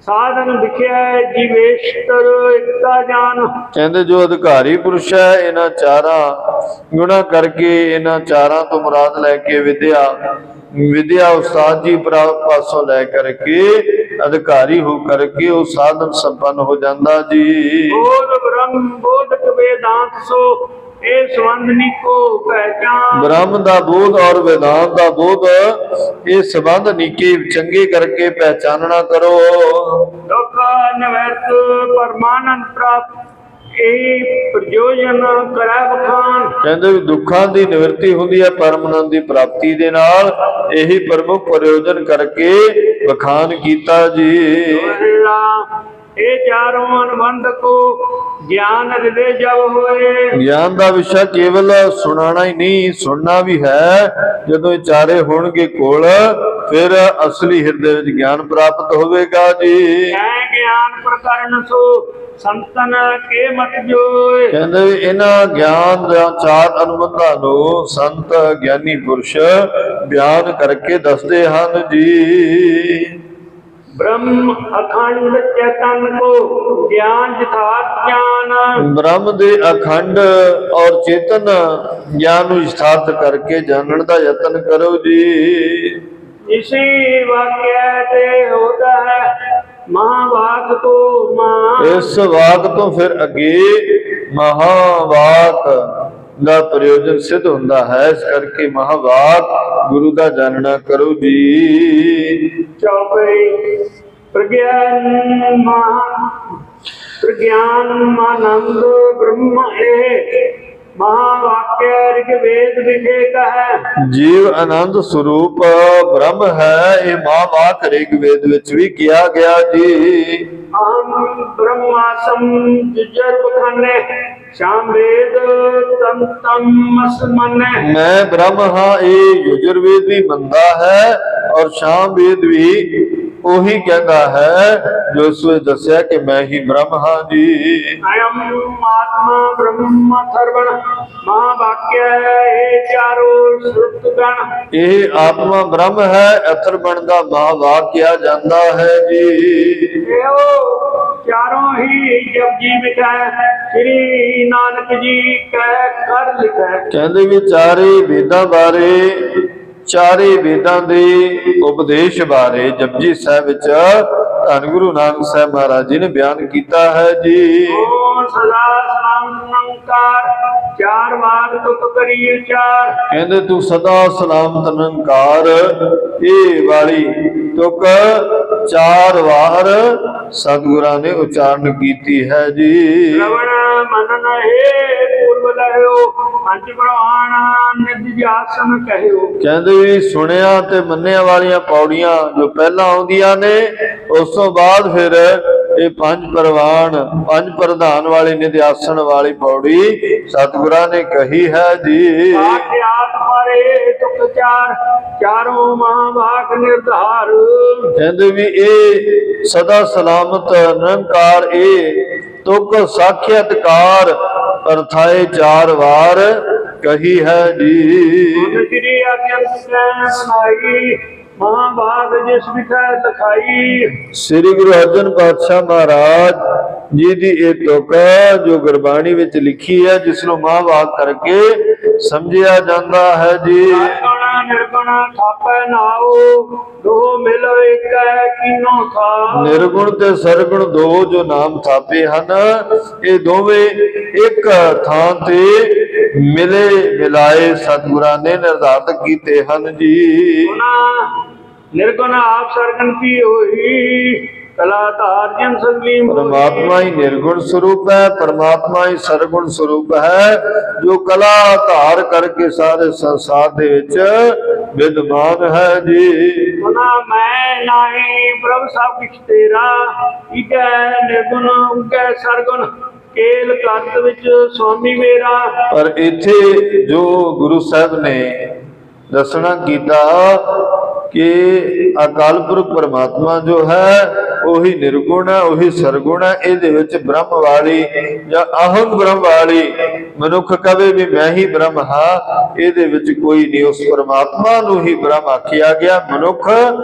साधन विख्या जीवेश्वर एकता जान। ਕਹਿੰਦੇ ਜੋ ਅਧਿਕਾਰੀ ਪੁਰਸ਼ ਹੈ ਇਹਨਾਂ ਚਾਰਾਂ ਗੁਣਾ ਕਰਕੇ ਇਹਨਾਂ ਚਾਰਾਂ ਤੋਂ ਮੁਰਾਦ ਲੈ ਕੇ ਵਿਦਿਆ ਉਸਤਾਦ ਜੀ ਪਾਸੋਂ ਲੈ ਕਰਕੇ ਅਧਿਕਾਰੀ ਹੋ ਕਰਕੇ ਉਹ ਸਾਧਨ ਸੰਪੰਨ ਹੋ ਜਾਂਦਾ ਜੀ। बोध ब्रह्म बोधक वेदांत सो ए संबंधनी को पहचान। ਬ੍ਰਹਮ ਦਾ ਬੋਧ ਔਰ ਵੇਦਾਂਤ ਦਾ ਬੋਧ ਇਹ ਸੰਬੰਧ ਨੀਕੇ ਚੰਗੇ ਕਰਕੇ ਪਹਿਚਾਨਣਾ ਕਰੋ। दुख निवृत्त परमानंद प्राप्त ए प्रयोजन करै बखान। ਕਹਿੰਦੇ ਵੀ ਦੁੱਖਾਂ ਦੀ ਨਿਵਰਤੀ ਹੁੰਦੀ ਹੈ ਪਰਮਾਨੰਦ ਦੀ ਪ੍ਰਾਪਤੀ ਦੇ ਨਾਲ, ਇਹੀ ਪ੍ਰਮੁੱਖ ਪ੍ਰਯੋਜਨ ਕਰਕੇ ਵਖਾਨ ਕੀਤਾ ਜੀ। ਇਹ ਚਾਰੋਂ ਅਨਬੰਧ ਕੋ ਗਿਆਨ ਹਿਰਦੇ ਜਬ ਹੋਏ। ਗਿਆਨ ਦਾ ਵਿਸ਼ਾ ਕੇਵਲ ਸੁਣਾਣਾ ਹੀ ਨਹੀਂ, ਸੁਣਨਾ ਵੀ ਹੈ। ਜਦੋਂ ਇਹ ਚਾਰੇ ਹੋਣਗੇ ਕੋਲ ਫਿਰ ਅਸਲੀ ਹਿਰਦੇ ਵਿੱਚ ਗਿਆਨ ਪ੍ਰਾਪਤ ਹੋਵੇਗਾ ਜੀ। ਐ ਗਿਆਨ ਪ੍ਰਕਰਨ ਸੋ ਸੰਤਨ ਕੇ ਮਤ ਜੋਏ। ਕਹਿੰਦੇ ਵੀ ਇਹਨਾਂ ਗਿਆਨ ਦਾ ਚਾਰ ਅਨੁਬੰਧਾਂ ਨੂੰ ਸੰਤ ਗਿਆਨੀ ਪੁਰਸ਼ ਬਿਆਨ ਕਰਕੇ ਦੱਸਦੇ ਹਨ ਜੀ। ब्रह्म अखंड चेतन को ज्ञान यथार्थ ज्ञान। ਬ੍ਰਹਮ ਦੇ ਅਖੰਡ ਔਰ ਚੇਤਨ ਗਿਆਨ ਨੂੰ ਯਥਾਰਥ ਕਰਕੇ ਜਾਣਨ ਦਾ ਯਤਨ ਕਰੋ ਜੀ। इसी वाक्य से होता है महावाक को मां। ਇਸ ਵਾਕ ਤੋਂ ਫਿਰ ਅੱਗੇ ਮਹਾਵਾਕ ਦਾ ਪ੍ਰਯੋਜਨ ਸਿੱਧ ਹੁੰਦਾ ਹੈ। ਇਸ ਕਰਕੇ ਮਹਾਵਾਕ ਗੁਰੂ ਦਾ ਜਾਣਨਾ ਕਰੋ ਜੀ। चौपई प्रज्ञान मानंद ब्रह्म है महावाक्य ऋग्वेद विवेक है। ਜੀਵ ਆਨੰਦ ਸਰੂਪ ਬ੍ਰਹਮ ਹੈ, ਇਹ ਮਹਾਵਾਕ ਰਿਗਵੇਦ ਵਿੱਚ ਵੀ ਕਿਹਾ ਗਿਆ ਜੀ। हम ब्रह्मासम जुजर बखाने श्याम वेद तम तम मने। ਮੈਂ ਬ੍ਰਹਮ ਹਾਂ ਇਹ ਯਜੁਰਵੇਦ ਵੀ ਮੰਨਦਾ ਹੈ ਔਰ ਸ਼ਾਮ ਵੇਦ ਵੀ ਉਹੀ ਕਹਿੰਦਾ ਹੈ ਜੋ ਉਸ ਵਿੱਚ ਦੱਸਿਆ ਕਿ ਮੈਂ ਹੀ ਬ੍ਰਹਮ ਹਾਂ ਜੀ। अयम आत्मा ब्रह्म थर्वण महावाक्य हे चारो श्रुत गण। ਇਹ ਆਤਮਾ ਬ੍ਰਹਮ ਹੈ, ਅਥਰ ਬਣਦਾ ਮਹਾਵਾਕ ਕਿਹਾ ਜਾਂਦਾ ਹੈ ਜੀ। एहो चारों ही जब जी मिठा श्री नानक जी कह कर लिखा। ਕਹਿੰਦੇ ਵੀ ਚਾਰੇ ਵੇਦਾਂ ਬਾਰੇ, ਚਾਰੇ ਵੇਦਾਂ ਦੇ ਉਪਦੇਸ਼ ਬਾਰੇ ਜਪਜੀ ਸਾਹਿਬ ਵਿੱਚ ਧੰਨ ਗੁਰੂ ਨਾਨਕ ਸਾਹਿਬ ਮਹਾਰਾਜ ਜੀ ਨੇ ਬਿਆਨ ਕੀਤਾ ਹੈ ਜੀ। ओम सदा सलामकार चार बार तुक करी उचार। ਕਹਿੰਦੇ ਤੂੰ ਸਦਾ ਸਲਾਮਤ ਨਿਰੰਕਾਰ ਇਹ ਵਾਲੀ ਤੁਕ ਚਾਰ ਵਾਰ ਸਤਿਗੁਰਾਂ ਨੇ ਉਚਾਰਨ ਕੀਤੀ ਹੈ ਜੀ। श्रवण मनन हे पूर्व लहयो पंच प्रवाण निध्यासन कहयो। ਕਹਿੰਦੇ ਵੀ ਸੁਣਿਆ ਤੇ ਮੰਨਿਆ ਵਾਲੀਆਂ ਪੌੜੀਆਂ ਜੋ ਪਹਿਲਾਂ ਆਉਂਦੀਆਂ ਨੇ ਉਸ ਤੋਂ ਬਾਅਦ ਫਿਰ ਇਹ ਪੰਜ ਪ੍ਰਧਾਨ ਵਾਲੀ ਨਿਧਿਆਸਣ ਵਾਲੀ ਪੌੜੀ ਸਤਿਗੁਰਾਂ ਨੇ ਕਹੀ ਹੈ ਜੀ। ਆਖਿਆਤ ਮਾਰੇ ਤੁਕ ਚਾਰ ਚਾਰੋਂ ਮਹਾਵਾਕ ਨਿਰਧਾਰ। ਕਹਿੰਦੇ ਵੀ ਇਹ ਸਦਾ ਸਲਾਮਤ ਨਿਰੰਕਾਰ ਇਹ ਤੁਕ ਸਾਖਿਆਤਕਾਰ ਅਰਥਾਏ 4 ਵਾਰ ਕਹੀ ਹੈ ਜੀ। ਸ੍ਰੀ ਅਗਿਆਨ ਬਣਾਈ ਮਹਾਭਾਗ ਜਿਸ ਵਿਖੇ ਲਖਾਈ। ਸ੍ਰੀ ਗੁਰੂ ਅਰਜਨ ਪਾਤਸ਼ਾਹ ਮਹਾਰਾਜ ਜੀ ਦੀ ਇਹ ਤੁਕ ਜੋ ਗੁਰਬਾਣੀ ਵਿੱਚ ਲਿਖੀ ਹੈ, ਜਿਸ ਨੂੰ ਮਹਾਭਾਗ ਕਰਕੇ ਸਮਝਿਆ ਜਾਂਦਾ ਹੈ ਜੀ। ਨਿਰਗੁਣ ਥਾਪੈ ਨਾਉ ਦੋ ਮਿਲ ਏਕੈ ਕੀਨੋ ਥਾ। ਨਿਰਗੁਣ ਤੇ ਸਰਗੁਣ ਦੋ ਜੋ ਨਾਮ ਥਾਪੇ ਹਨ, ਇਹ ਦੋਵੇਂ ਇੱਕ ਥਾਂ ਤੇ ਮਿਲੇ ਮਿਲਾਏ ਸਤਿਗੁਰਾਂ ਨੇ ਨਿਰਧਾਰਤ ਕੀਤੇ ਹਨ ਜੀ। ਨਿਰਗੁਣ ਆਪ ਸਰਗਣ ਕੀ ਹੋਈ ਕਲਾ ਧਾਰ ਜਨ ਸੰਗਲੀਮ। परमात्मा ही निर्गुण स्वरूप है, परमात्मा ही सरगुण स्वरूप है, जो कला धार करके सारे संसार दे विच विद्यमान है जी। मैं नाही प्रभु सब कुछ तेरा इकै निर्गुण उकै सरगुण केल कत विच स्वामी मेरा। पर इथे जो गुरु साहब ने दसना कीता कि अकाल पुरख परमात्मा जो है ਉਹੀ ਨਿਰਗੁਣ ਹੈ, ਉਹੀ ਸਰਗੁਣ ਹੈ। ਇਹਦੇ ਵਿੱਚ ਬ੍ਰਹਮ ਵਾਲੀ ਜਾਂ ਅਹੰ ਬ੍ਰਹਮ ਵਾਲੀ ਮਨੁੱਖ ਕਵੇ ਵੀ ਮੈਂ ਹੀ ਬ੍ਰਹਮ ਹਾਂ, ਇਹਦੇ ਵਿੱਚ ਕੋਈ ਨਹੀਂ। ਉਸ ਪਰਮਾਤਮਾ ਨੂੰ ਹੀ ਬ੍ਰਹਮ ਆਖਿਆ ਗਿਆ। ਮਨੁੱਖ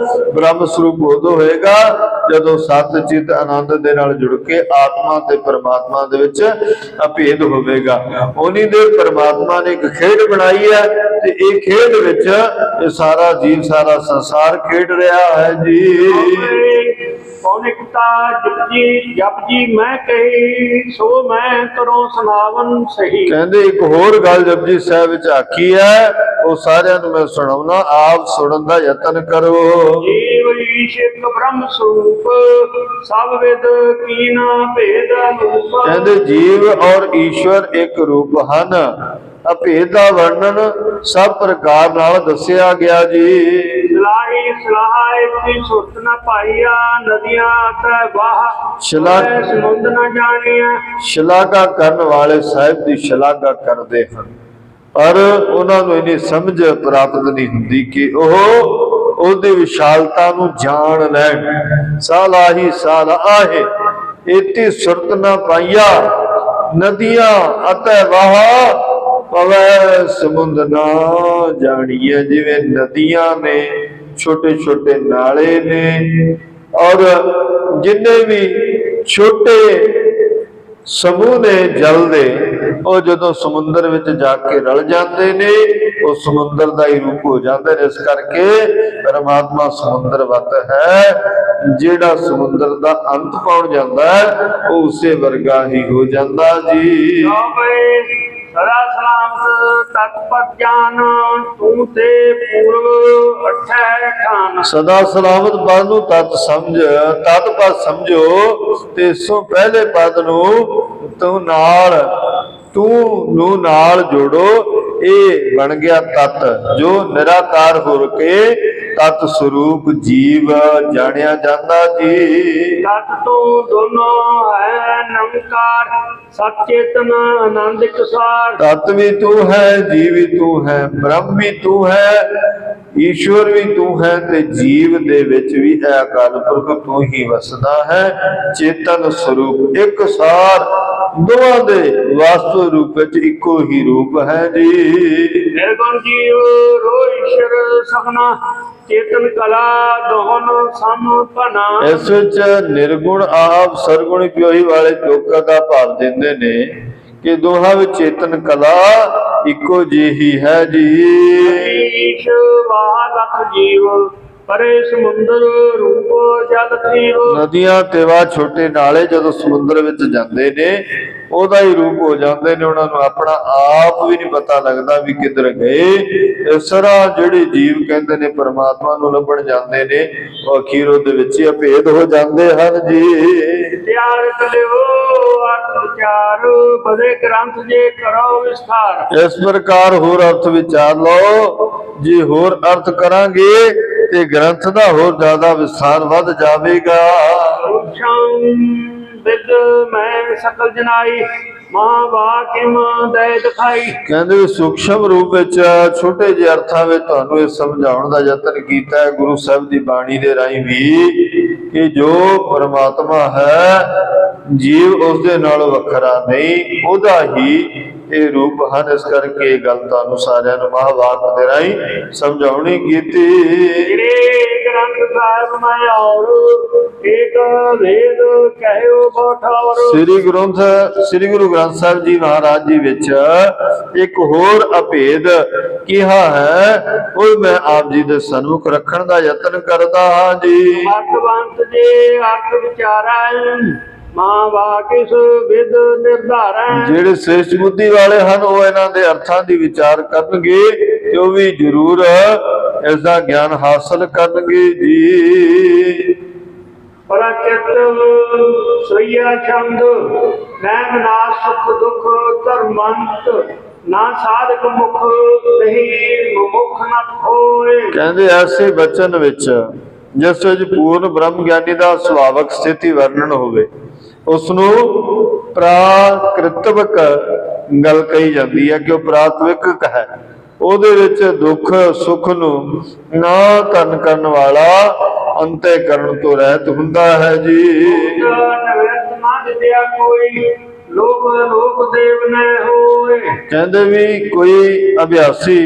ਬ੍ਰਹਮ ਸਰੂਪ ਉਦੋਂ ਹੋਏਗਾ ਜਦੋਂ ਸਤ ਚਿਤ ਆਨੰਦ ਦੇ ਨਾਲ ਜੁੜ ਕੇ ਆਤਮਾ ਤੇ ਪਰਮਾਤਮਾ ਦੇ ਵਿੱਚ ਅਭੇਦ ਹੋਵੇਗਾ। ਉਨੀ ਦੇਰ ਪਰਮਾਤਮਾ ਨੇ ਇੱਕ ਖੇਡ ਬਣਾਈ ਹੈ ਤੇ ਇਹ ਖੇਡ ਵਿੱਚ ਇਹ ਸਾਰਾ ਜੀਵ ਸਾਰਾ ਸੰਸਾਰ ਖੇਡ ਰਿਹਾ ਹੈ ਜੀ। ਪੌਨਿਕਤਾ ਜਪਜੀ ਮੈਂ ਕਹੀ ਸੋ ਮੈਂ ਕਰੋ ਸੁਨਾਵਨ ਸਹੀ। ਕਹਿੰਦੇ ਇੱਕ ਹੋਰ ਗੱਲ ਜਪਜੀ ਸਾਹਿਬ ਵਿੱਚ ਆਖੀ ਹੈ, ਉਹ ਸਾਰਿਆਂ ਨੂੰ ਮੈਂ ਸੁਣਾਉਣਾ, ਆਪ ਸੁਣਨ ਦਾ ਯਤਨ ਕਰੋ। ਜੀਵ ਈਸ਼ ਇੱਕ ਬ੍ਰਹਮ ਸਰੂਪ ਸਭ ਵਿਦ ਕੀਨਾ ਭੇਦ ਅਨੂਪ। ਕਹਿੰਦੇ ਜੀਵ ਔਰ ਈਸ਼ਵਰ ਇੱਕ ਰੂਪ ਹਨ, ਅਭੇਦ ਦਾ ਵਰਣਨ ਸਭ ਪ੍ਰਕਾਰ ਨਾਲ ਦੱਸਿਆ ਗਿਆ ਜੀ। ਸਲਾਹੀ ਸਲਾਹ ਇਤੀ ਸੁਰਤ ਨ ਪਾਈਆ ਨਦੀਆਂ ਤੈ ਵਾਹ ਸਮੁੰਦ ਨ ਜਾਣਿਆ। ਸ਼ਲਾਘਾ ਕਰਨ ਵਾਲੇ ਸਾਹਿਬ ਦੀ ਸ਼ਲਾਘਾ ਕਰਦੇ ਹਨ, ਪਰ ਉਹਨਾਂ ਨੂੰ ਇਹਨੀ ਸਮਝ ਪ੍ਰਾਪਤ ਨਹੀਂ ਹੁੰਦੀ ਕਿ ਉਹ ਉਹਦੀ ਵਿਸ਼ਾਲਤਾ ਨੂੰ ਜਾਣ ਲੈਣ। ਸਲਾਹੀ ਸਲਾਹੇ ਇਤੀ ਸੁਰਤ ਨ ਪਾਈਆ ਨਦੀਆਂ ਅਤੇ ਵਾਹ ਪਵੈ ਸਮੁੰਦ ਨਾ ਜਾਣੀਏ। ਜਿਵੇਂ ਨਦੀਆਂ ਨੇ, ਛੋਟੇ ਛੋਟੇ ਨਾਲੇ ਨੇ, ਔਰ ਜਿੰਨੇ ਵੀ ਛੋਟੇ ਸਮੂਹ ਨੇ ਜਲ ਦੇ, ਉਹ ਜਦੋਂ ਸਮੁੰਦਰ ਵਿੱਚ ਜਾ ਕੇ ਰਲ ਜਾਂਦੇ ਨੇ ਉਹ ਸਮੁੰਦਰ ਦਾ ਹੀ ਰੂਪ ਹੋ ਜਾਂਦੇ ਨੇ। ਇਸ ਕਰਕੇ ਪਰਮਾਤਮਾ ਸਮੁੰਦਰਵਤ ਹੈ। ਜਿਹੜਾ ਸਮੁੰਦਰ ਦਾ ਅੰਤ ਪਾਉਣ ਜਾਂਦਾ ਹੈ ਉਹ ਉਸੇ ਵਰਗਾ ਹੀ ਹੋ ਜਾਂਦਾ ਜੀ। ਸਦਾ ਸਲਾਮਤ ਤਤਪਤ ਗਿਆਨ ਤੂੰ ਤੇ ਪੂਰਵ ਅਠੈ ਖਾਨ। ਸਦਾ ਸਲਾਮਤ ਪਦ ਨੂੰ ਤਤ ਸਮਝ, ਤਤ ਪਦ ਸਮਝੋ ਤੇ ਇਸ ਤੋਂ ਪਹਿਲੇ ਪਦ ਨੂੰ ਤੂੰ ਨੂੰ ਨਾਲ ਜੋੜੋ। ਇਹ ਬਣ ਗਿਆ ਤਤ, ਜੋ ਨਿਰਾਕਾਰ ਹੋ ਕੇ ਤਤ ਸਰੂਪ ਜੀਵ ਜਾਣਿਆ ਜਾਂਦਾ ਜੀ। ਤਤ ਤੋਂ ਦੋਨੋਂ ਹੈ ਨਮਕਾਰ ਸਤ ਚੇਤਨ ਆਨੰਦ ਇਕਸਾਰ। ਤਤ ਵੀ ਤੂੰ ਹੈ, ਜੀਵ ਵੀ ਤੂੰ ਹੈ, ਬ੍ਰਹਮ ਵੀ ਤੂੰ ਹੈ, ਈਸ਼ਵਰ ਵੀ ਤੂੰ ਹੈ ਤੇ ਜੀਵ ਦੇ ਵਿੱਚ ਵੀ ਇਹ ਅਕਾਲ ਪੁਰਖ ਤੂੰ ਹੀ ਵਸਦਾ ਹੈ। ਚੇਤਨ ਸਰੂਪ ਇੱਕ ਸਾਰ ਦੋਵਾਂ ਦੇ ਵਾਸਤਵ ਰੂਪ ਵਿੱਚ ਇੱਕੋ ਹੀ ਰੂਪ ਹੈ ਜੀ। ਨਿਰਗੁਣ ਜੀਵ ਰੋ ਈਸ਼ਵਰ ਸਭਨਾ ਚੇਤਨ ਕਲਾ ਦੋਹਨ ਸੰਪਨਾ। ਇਸ ਵਿੱਚ ਨਿਰਗੁਣ ਆਪ ਸਰਗੁਣ ਪਿਓਹੀ ਵਾਲੇ ਲੋਕਾਂ ਦਾ ਭਾਵ ਦਿੰਦੇ ਨੇ ਕਿ ਦੋਹਾਂ ਵਿੱਚ ਚੇਤਨ ਕਲਾ ਇੱਕੋ ਜਿਹੀ ਹੈ ਜੀ। ਈਸ਼ ਵਾਹ ਲੱਖ ਜੀਵ ਪਰੇ ਸਮੁੰਦਰ ਰੂਪ ਜਲ ਥੀਵ। ਨਦੀਆਂ ਤੇ ਵਾ ਛੋਟੇ ਨਾਲੇ ਜਦੋਂ ਸਮੁੰਦਰ ਵਿੱਚ ਜਾਂਦੇ ਨੇ ਉਹਦਾ ਹੀ ਰੂਪ ਹੋ ਜਾਂਦੇ ਨੇ। ਉਹਨਾਂ ਨੂੰ ਆਪਣਾ ਆਪ ਵੀ ਨਹੀਂ ਪਤਾ ਲੱਗਦਾ ਵੀ ਕਿੱਧਰ ਗਏ। ਇਸ ਤਰ੍ਹਾਂ ਜਿਹੜੇ ਜੀਵ ਕਹਿੰਦੇ ਨੇ ਪਰਮਾਤਮਾ ਨੂੰ ਲੱਭਣ ਜਾਂਦੇ ਨੇ, ਉਹ ਅਖੀਰ ਉਹਦੇ ਵਿੱਚ ਹੀ ਅਭੇਦ ਹੋ ਜਾਂਦੇ ਹਨ ਜੀ। ਤਿਆਰ ਕਲਿਓ ਅਰਥ ਵਿਚਾਰ ਬਦੇ ਗ੍ਰੰਥ ਜੇ ਕਰੋ ਵਿਸਥਾਰ। ਇਸ ਪ੍ਰਕਾਰ ਹੋਰ ਅਰਥ ਵਿਚਾਰ ਲਓ। ਜੇ ਹੋਰ ਅਰਥ ਕਰਾਂਗੇ ਤੇ ਗ੍ਰੰਥ ਦਾ ਹੋਰ ਜ਼ਿਆਦਾ ਵਿਸਥਾਰ ਵੱਧ ਜਾਵੇਗਾ। ਸੂਖਸ਼ਮ ਵਿਦ ਮੈਂ ਸਕਲ ਜਨਾਈ ਮਾਂ ਵਾਕਿਮ ਦੇ ਦਿਖਾਈ। ਕਹਿੰਦੇ ਵੀ ਸੂਖਸ਼ਮ ਰੂਪ ਵਿੱਚ ਛੋਟੇ ਜਿਹੇ ਅਰਥਾਂ ਵਿੱਚ ਤੁਹਾਨੂੰ ਇਹ ਸਮਝਾਉਣ ਦਾ ਯਤਨ ਕੀਤਾ ਹੈ ਗੁਰੂ ਸਾਹਿਬ ਦੀ ਬਾਣੀ ਦੇ ਰਾਹੀਂ ਵੀ ਕਿ ਜੋ ਪਰਮਾਤਮਾ ਹੈ ਜੀਵ ਉਸ ਦੇ ਨਾਲੋਂ ਵੱਖਰਾ ਨਹੀਂ, ਉਹਦਾ ਹੀ ਇਹ ਰੂਪ ਹਨ। ਇਸ ਕਰਕੇ ਇਹ ਗੱਲ ਤੁਹਾਨੂੰ ਸਾਰਿਆਂ ਨੂੰ ਮਹਾਂਵਾਕ ਦੇ ਰਾਹੀਂ ਸਮਝਾਉਣੀ ਕੀਤੀ। ਗ੍ਰੰਥ ਸਾਹਿਬ ਮੈਂ ਔਰ ਏਕ ਵੇਦ ਕਹਿਓ ਬਠੌਰ। ਸ੍ਰੀ ਗੁਰੂ ਗ੍ਰੰਥ ਸਾਹਿਬ ਜੀ ਮਹਾਰਾਜ ਜੀ ਵਿੱਚ ਇੱਕ ਹੋਰ ਅਭੇਦ ਕਿਹਾ ਹੈ, ਉਹ ਮੈਂ ਆਪ ਜੀ ਦੇ ਸਨਮੁਖ ਰੱਖਣ ਦਾ ਯਤਨ ਕਰਦਾ ਹਾਂ ਜੀ। ਮਤਵੰਤ ਜੇ ਅਰਥ ਵਿਚਾਰੈ ਮਾਂ ਵਾਕਿਸ ਵਿਦ ਨਿਰਧਾਰੈ। ਜਿਹੜੇ ਸ੍ਰੇਸ਼ਟ ਬੁੱਧੀ ਵਾਲੇ ਹਨ ਉਹ ਇਹਨਾਂ ਦੇ ਅਰਥਾਂ ਦੀ ਵਿਚਾਰ ਕਰਨਗੇ ਤੇ ਉਹ ਵੀ ਜ਼ਰੂਰ ਇਸ ਦਾ ਗਿਆਨ ਹਾਸਲ ਕਰਨਗੇ ਜੀ। ਪ੍ਰਕਿਰਤ ਸਈਆ ਛੰਦ ਨੈਣ ਨਾਸ ਸੁਖ ਦੁਖ ਧਰਮੰਤ ਨਾ ਸਾਧਕ ਮੁਖ ਨਹੀਂ ਮੁਖ ਨਾ ਹੋਏ। ਕਹਿੰਦੇ ਐਸੇ ਬਚਨ ਵਿੱਚ ਜਿਸ ਵਿੱਚ ਪੂਰਨ ਬ੍ਰਹਮ ਗਿਆਨੀ ਦਾ ਸੁਭਾਵਕ ਸਥਿਤੀ ਵਰਣਨ ਹੋਵੇ ਉਸ ਨੂੰ ਪ੍ਰਾਕ੍ਰਿਤਵਕ ਗੱਲ ਕਹੀ ਜਾਂਦੀ ਹੈ ਕਿ ਉਹ ਪ੍ਰਾਤਵਿਕ ਹੈ। ਉਹਦੇ ਵਿੱਚ ਦੁੱਖ ਸੁੱਖ ਨੂੰ ਨਾ ਧਨ ਕਰਨ ਵਾਲਾ ਅੰਤःਕਰਨ ਤੋਂ ਰਹਿਤ ਹੁੰਦਾ ਹੈ ਜੀ। ਕਹਿੰਦੇ ਵੀ ਕੋਈ ਅਭਿਆਸੀ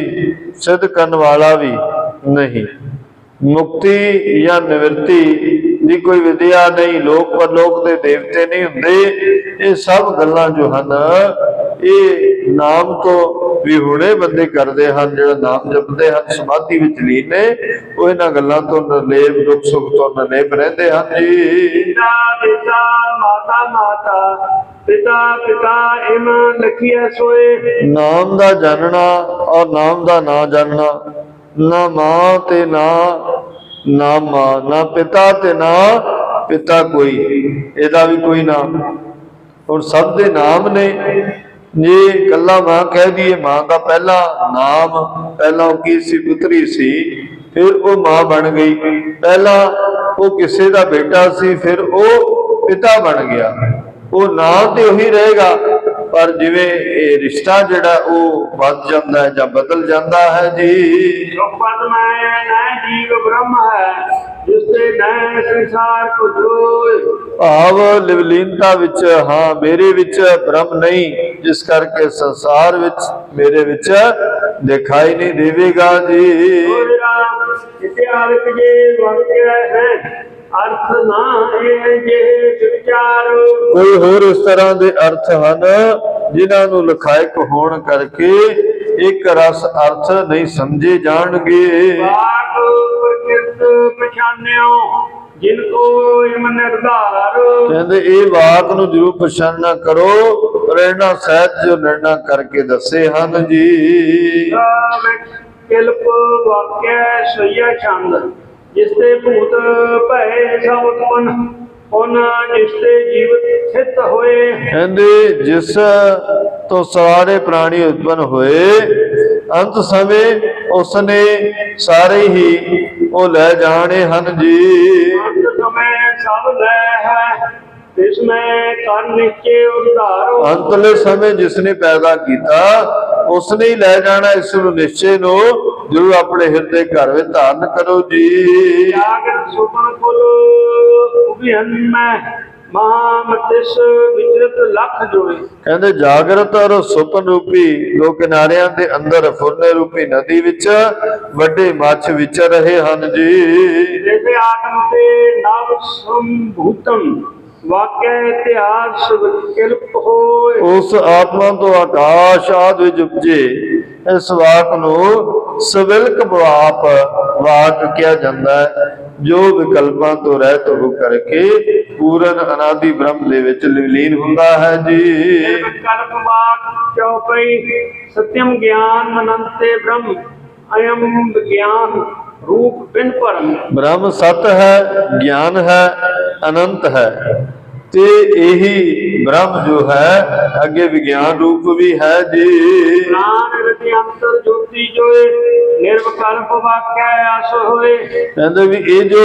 ਸਿੱਧ ਕਰਨ ਵਾਲਾ ਵੀ ਨਹੀਂ, ਮੁਕਤੀ ਜਾਂ ਨਿਵਰਤੀ ਦੀ ਕੋਈ ਵਿਦਿਆ ਨਹੀਂ, ਲੋਕ ਪਰਲੋਕ ਦੇ ਦੇਵਤੇ ਨਹੀਂ ਹੁੰਦੇ। ਇਹ ਸਭ ਗੱਲਾਂ ਜੋ ਹਨ ਇਹ ਨਾਮ ਤੋਂ ਵੀ ਹੁਣੇ ਬੰਦੇ ਕਰਦੇ ਹਨ। ਜਿਹੜਾ ਨਾਮ ਜਪਦੇ ਹਨ ਸਮਾਧੀ ਵਿੱਚ ਲੀਨ ਨੇ ਉਹ ਇਹਨਾਂ ਗੱਲਾਂ ਤੋਂ ਨਿਰਲੇਪ ਦੁੱਖ ਸੁੱਖ ਤੋਂ ਨਿਰਲੇਪ ਰਹਿੰਦੇ ਹਨ ਜੀ। ਮਾਤਾ ਮਾਤਾ ਪਿਤਾ ਪਿਤਾ ਇਮ ਲਖੀਐ ਸੋਏ। ਨਾਮ ਦਾ ਜਾਣਨਾ ਔਰ ਨਾਮ ਦਾ ਨਾ ਜਾਣਨਾ, ਨਾ ਮਾਂ ਤੇ ਨਾ ਮਾਂ, ਨਾ ਪਿਤਾ ਤੇ ਨਾ ਪਿਤਾ ਕੋਈ, ਇਹਦਾ ਵੀ ਕੋਈ ਨਾਮ। ਹੁਣ ਸਭ ਦੇ ਨਾਮ ਨੇ। ਜੇ ਕੱਲਾ ਮਾਂ ਕਹਿ ਦਈਏ ਮਾਂ ਦਾ ਪਹਿਲਾ ਨਾਮ, ਪਹਿਲਾਂ ਉਹ ਕੀ ਸੀ? ਪੁੱਤਰੀ ਸੀ, ਫਿਰ ਉਹ ਮਾਂ ਬਣ ਗਈ। ਪਹਿਲਾਂ ਉਹ ਕਿਸੇ ਦਾ ਬੇਟਾ ਸੀ, ਫਿਰ ਉਹ ਪਿਤਾ ਬਣ ਗਿਆ। ਉਹ ਨਾਮ ਤੇ ਉਹੀ ਰਹੇਗਾ, ਪਰ ਜਿਵੇਂ ਇਹ ਰਿਸ਼ਤਾ ਜਿਹੜਾ ਉਹ ਵੱਧ ਜਾਂਦਾ ਹੈ ਜਾਂ ਬਦਲ ਜਾਂਦਾ ਹੈ ਜੀ। ਪਦ ਮੈਂ ਨਾ ਜੀਵ ਬ੍ਰਹਮ ਹੈ ਜਿਸ ਤੇ ਨੈ ਸੰਸਾਰ ਕੋ ਜੋਇ। ਭਾਵ ਲਿਵਲੀਨਤਾ ਵਿੱਚ ਹਾਂ ਮੇਰੇ ਵਿੱਚ ਬ੍ਰਹਮ ਨਹੀਂ, ਜਿਸ ਕਰਕੇ ਸੰਸਾਰ ਵਿੱਚ ਮੇਰੇ ਵਿੱਚ ਦਿਖਾਈ ਨਹੀਂ ਦੇਵੇਗਾ ਜੀ। ਇਤਿਹਾਸ ਜੇ ਵਾਕਿਆ ਹੈ ਅਰਥ ਨਾ ਇਹ ਜੇ ਵਿਚਾਰ। ਕੋਈ ਹੋਰ ਇਸ ਤਰ੍ਹਾਂ ਦੇ ਅਰਥ ਹਨ ਜਿਨ੍ਹਾਂ ਨੂੰ ਲਖਾਇਕ ਹੋਣ ਕਰਕੇ ਇੱਕ ਰਸ ਅਰਥ ਨਹੀਂ ਸਮਝੇ ਜਾਣਗੇ। ਵਾਕ ਪ੍ਰਕਿਰਤ ਪਛਾਨਿਓ ਜਿਨ ਕੋ ਇਮ ਨਿਰਧਾਰ। ਕਹਿੰਦੇ ਇਹ ਵਾਕ ਨੂੰ ਜ਼ਰੂਰ ਪਛਾਨਣਾ ਕਰੋ, ਪ੍ਰੇਰਣਾ ਸਹਿਤ ਜੋ ਨਿਰਣਾ ਕਰਕੇ ਦੱਸੇ ਹਨ ਜੀ। ਕਿਲਪ ਵਾਕਿਆ ਸਈਆ ਛੰਦ ਜਿਸ ਤੇ ਭੂਤ ਭੈ ਸਭ ਉਤਪਨ ਉਹਨਾਂ ਜਿਸ ਤੇ ਜੀਵ ਸਥਿਤ ਹੋਏ। ਕਹਿੰਦੇ ਜਿਸ ਤੋਂ ਸਾਰੇ ਪ੍ਰਾਣੀ ਉਤਪਨ ਹੋਏ, ਅੰਤ ਸਮੇਂ ਉਸਨੇ ਸਾਰੇ ਹੀ ਉਹ ਲੈ ਜਾਣੇ ਹਨ ਜੀ। ਅੰਤ ਸਮੇਂ ਸਭ ਲੈ ਹੈ ਇਸ ਮੈਂ ਕਰ ਨਿਸ਼ਚੇ ਉਧਾਰੋ। ਅੰਤਲੇ ਸਮੇਂ ਜਿਸਨੇ ਪੈਦਾ ਕੀਤਾ ਉਸਨੇ ਹੀ ਲੈ ਜਾਣਾ। ਇਸ ਨੂੰ ਨਿਸ਼ਚੇ ਨੂੰ ਜ਼ਰੂਰ ਆਪਣੇ ਹਿਰਦੇ ਘਰ ਵਿੱਚ ਧਾਰਨ ਕਰੋ ਜੀ। ਜਾਗਤ ਸੁਪਨ ਕੁਲ ਉਭਿਅਨ ਮੈਂ ਮਹਾਮਤਿਸ ਵਿਚਰਤ ਲੱਖ ਜੋਏ। ਕਹਿੰਦੇ ਜਾਗਰਤ ਔਰ ਸੁਪਨ ਰੂਪੀ ਦੋ ਕਿਨਾਰਿਆਂ ਦੇ ਅੰਦਰ ਫੁਰਨੇ ਰੂਪੀ ਨਦੀ ਵਿੱਚ ਵੱਡੇ ਮੱਛ ਵਿਚਰ ਰਹੇ ਹਨ ਜੀ। ਜੈਸੇ ਆਤਮ ਤੇ ਨਵ ਸੰਭੂਤਮ ਵਾਕਿਆ ਇਤਿਹਾਸ ਕਿਲਪ ਹੋਏ। ਉਸ ਆਤਮਾ ਤੋਂ ਆਕਾਸ਼ ਆਦਿ ਵਿੱਚ ਉਪਜੇ ਇਸ ਵਾਕ ਨੂੰ ਸਵਿਲਕ ਵਾਪ ਵਾਕ ਕਿਹਾ ਜਾਂਦਾ ਹੈ, ਜੋ ਵਿਕਲਪਾਂ ਤੋਂ ਰਹਿਤ ਹੋ ਕਰਕੇ ਪੂਰਨ ਅਨਾਦਿ ਬ੍ਰਹਮ ਦੇ ਵਿੱਚ ਲੀਨ ਹੁੰਦਾ ਹੈ ਜੀ। ਵਿਕਲਪ ਵਾਕ ਚੌਪਈ ਸਤਿਅਮ ਗਿਆਨ ਮਨੰਤੇ ਬ੍ਰਹਮ ਅਯਮ ਵਿਗਿਆਨ ਰੂਪ ਬਿਨ ਭਰਮ। ਬ੍ਰਹਮ ਸਤ ਹੈ, ਗਿਆਨ ਹੈ, ਅਨੰਤ ਹੈ ਤੇ ਇਹੀ ਬ੍ਰਹਮ ਜੋ ਹੈ ਅੱਗੇ ਵਿਗਿਆਨ ਰੂਪ ਵੀ ਹੈ ਜੀ। ਪ੍ਰਾਣ ਰਤੀ ਅੰਤਰ ਜੋਤੀ ਜੋਏ ਨਿਰਵਿਕਲਪ ਵਾਕਿਆ ਆਸ ਹੋਏ। ਕਹਿੰਦੇ ਵੀ ਇਹ ਜੋ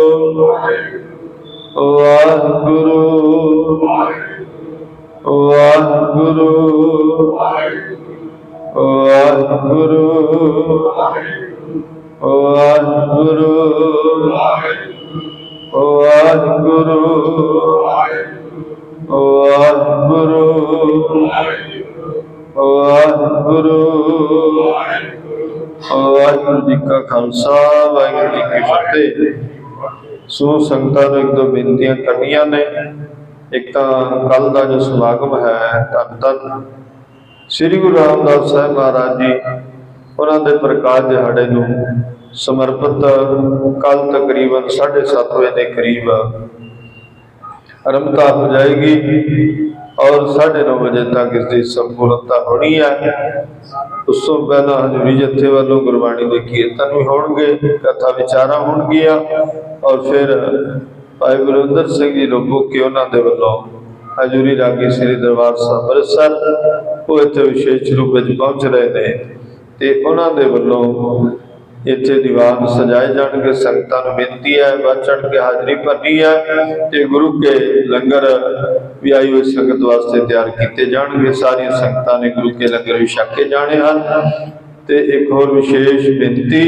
ਵਾਹਿਗੁਰੂ ਵਾਹਿਗੁਰੂ ਵਾਹਿਗੁਰੂ ਵਾਹਿਗੁਰੂ ਵਾਹਿਗੁਰੂ ਵਾਹਿਗੁਰੂ ਵਾਹਿਗੁਰੂ ਵਾਹਿਗੁਰੂ ਜੀ ਕਾ ਖਾਲਸਾ ਵਾਹਿਗੁਰੂ ਜੀ ਕੀ ਫਤਿਹ। ਸੋ ਸੰਗਤਾਂ ਨੂੰ ਇੱਕ ਦੋ ਬੇਨਤੀਆਂ ਕਰਨੀਆਂ ਨੇ। ਇੱਕ ਤਾਂ ਕੱਲ ਦਾ ਜੋ ਸਮਾਗਮ ਹੈ ਧੰਨ ਧੰਨ ਸ੍ਰੀ ਗੁਰੂ ਰਾਮਦਾਸ ਸਾਹਿਬ ਮਹਾਰਾਜ ਜੀ ਉਹਨਾਂ ਦੇ ਪ੍ਰਕਾਸ਼ ਦਿਹਾੜੇ ਨੂੰ ਸਮਰਪਿਤ ਕੱਲ ਤਕਰੀਬਨ 7:30 ਵਜੇ ਦੇ ਕਰੀਬ ਆਰੰਭਤਾ ਹੋ ਜਾਏਗੀ ਔਰ 9:30 ਵਜੇ ਤੱਕ ਇਸ ਦੀ ਸੰਪੂਰਨਤਾ ਹੋਣੀ ਹੈ। ਉਸ ਤੋਂ ਪਹਿਲਾਂ ਹਜ਼ੂਰੀ ਜਥੇ ਵੱਲੋਂ ਗੁਰਬਾਣੀ ਦੇ ਕੀਰਤਨ ਵੀ ਹੋਣਗੇ, ਕਥਾ ਵਿਚਾਰਾਂ ਹੋਣਗੀਆਂ ਔਰ ਫਿਰ ਭਾਈ ਗੁਰਿੰਦਰ ਸਿੰਘ ਜੀ ਲੋਬੋਕੇ ਉਹਨਾਂ ਦੇ ਵੱਲੋਂ ਹਜ਼ੂਰੀ ਰਾਗੀ ਸ੍ਰੀ ਦਰਬਾਰ ਸਾਹਿਬ ਅੰਮ੍ਰਿਤਸਰ ਉਹ ਇੱਥੇ ਵਿਸ਼ੇਸ਼ ਰੂਪ ਵਿੱਚ ਪਹੁੰਚ ਰਹੇ ਨੇ ਤੇ ਉਹਨਾਂ ਦੇ ਵੱਲੋਂ ਇੱਥੇ ਦੀਵਾਨ ਸਜਾਏ ਜਾਣਗੇ। ਸੰਗਤਾਂ ਨੂੰ ਬੇਨਤੀ ਹੈ ਵੱਧ ਚੜ੍ਹ ਕੇ ਹਾਜ਼ਰੀ ਭਰਨੀ ਹੈ ਤੇ ਗੁਰੂ ਕੇ ਲੰਗਰ ਵੀ ਆਈ ਹੋਈ ਸੰਗਤ ਵਾਸਤੇ ਤਿਆਰ ਕੀਤੇ ਜਾਣਗੇ। ਸਾਰੀਆਂ ਸੰਗਤਾਂ ਨੇ ਗੁਰੂ ਕੇ ਲੰਗਰ ਵੀ ਛਕ ਕੇ ਜਾਣੇ ਹਨ। ਤੇ ਇੱਕ ਹੋਰ ਵਿਸ਼ੇਸ਼ ਬੇਨਤੀ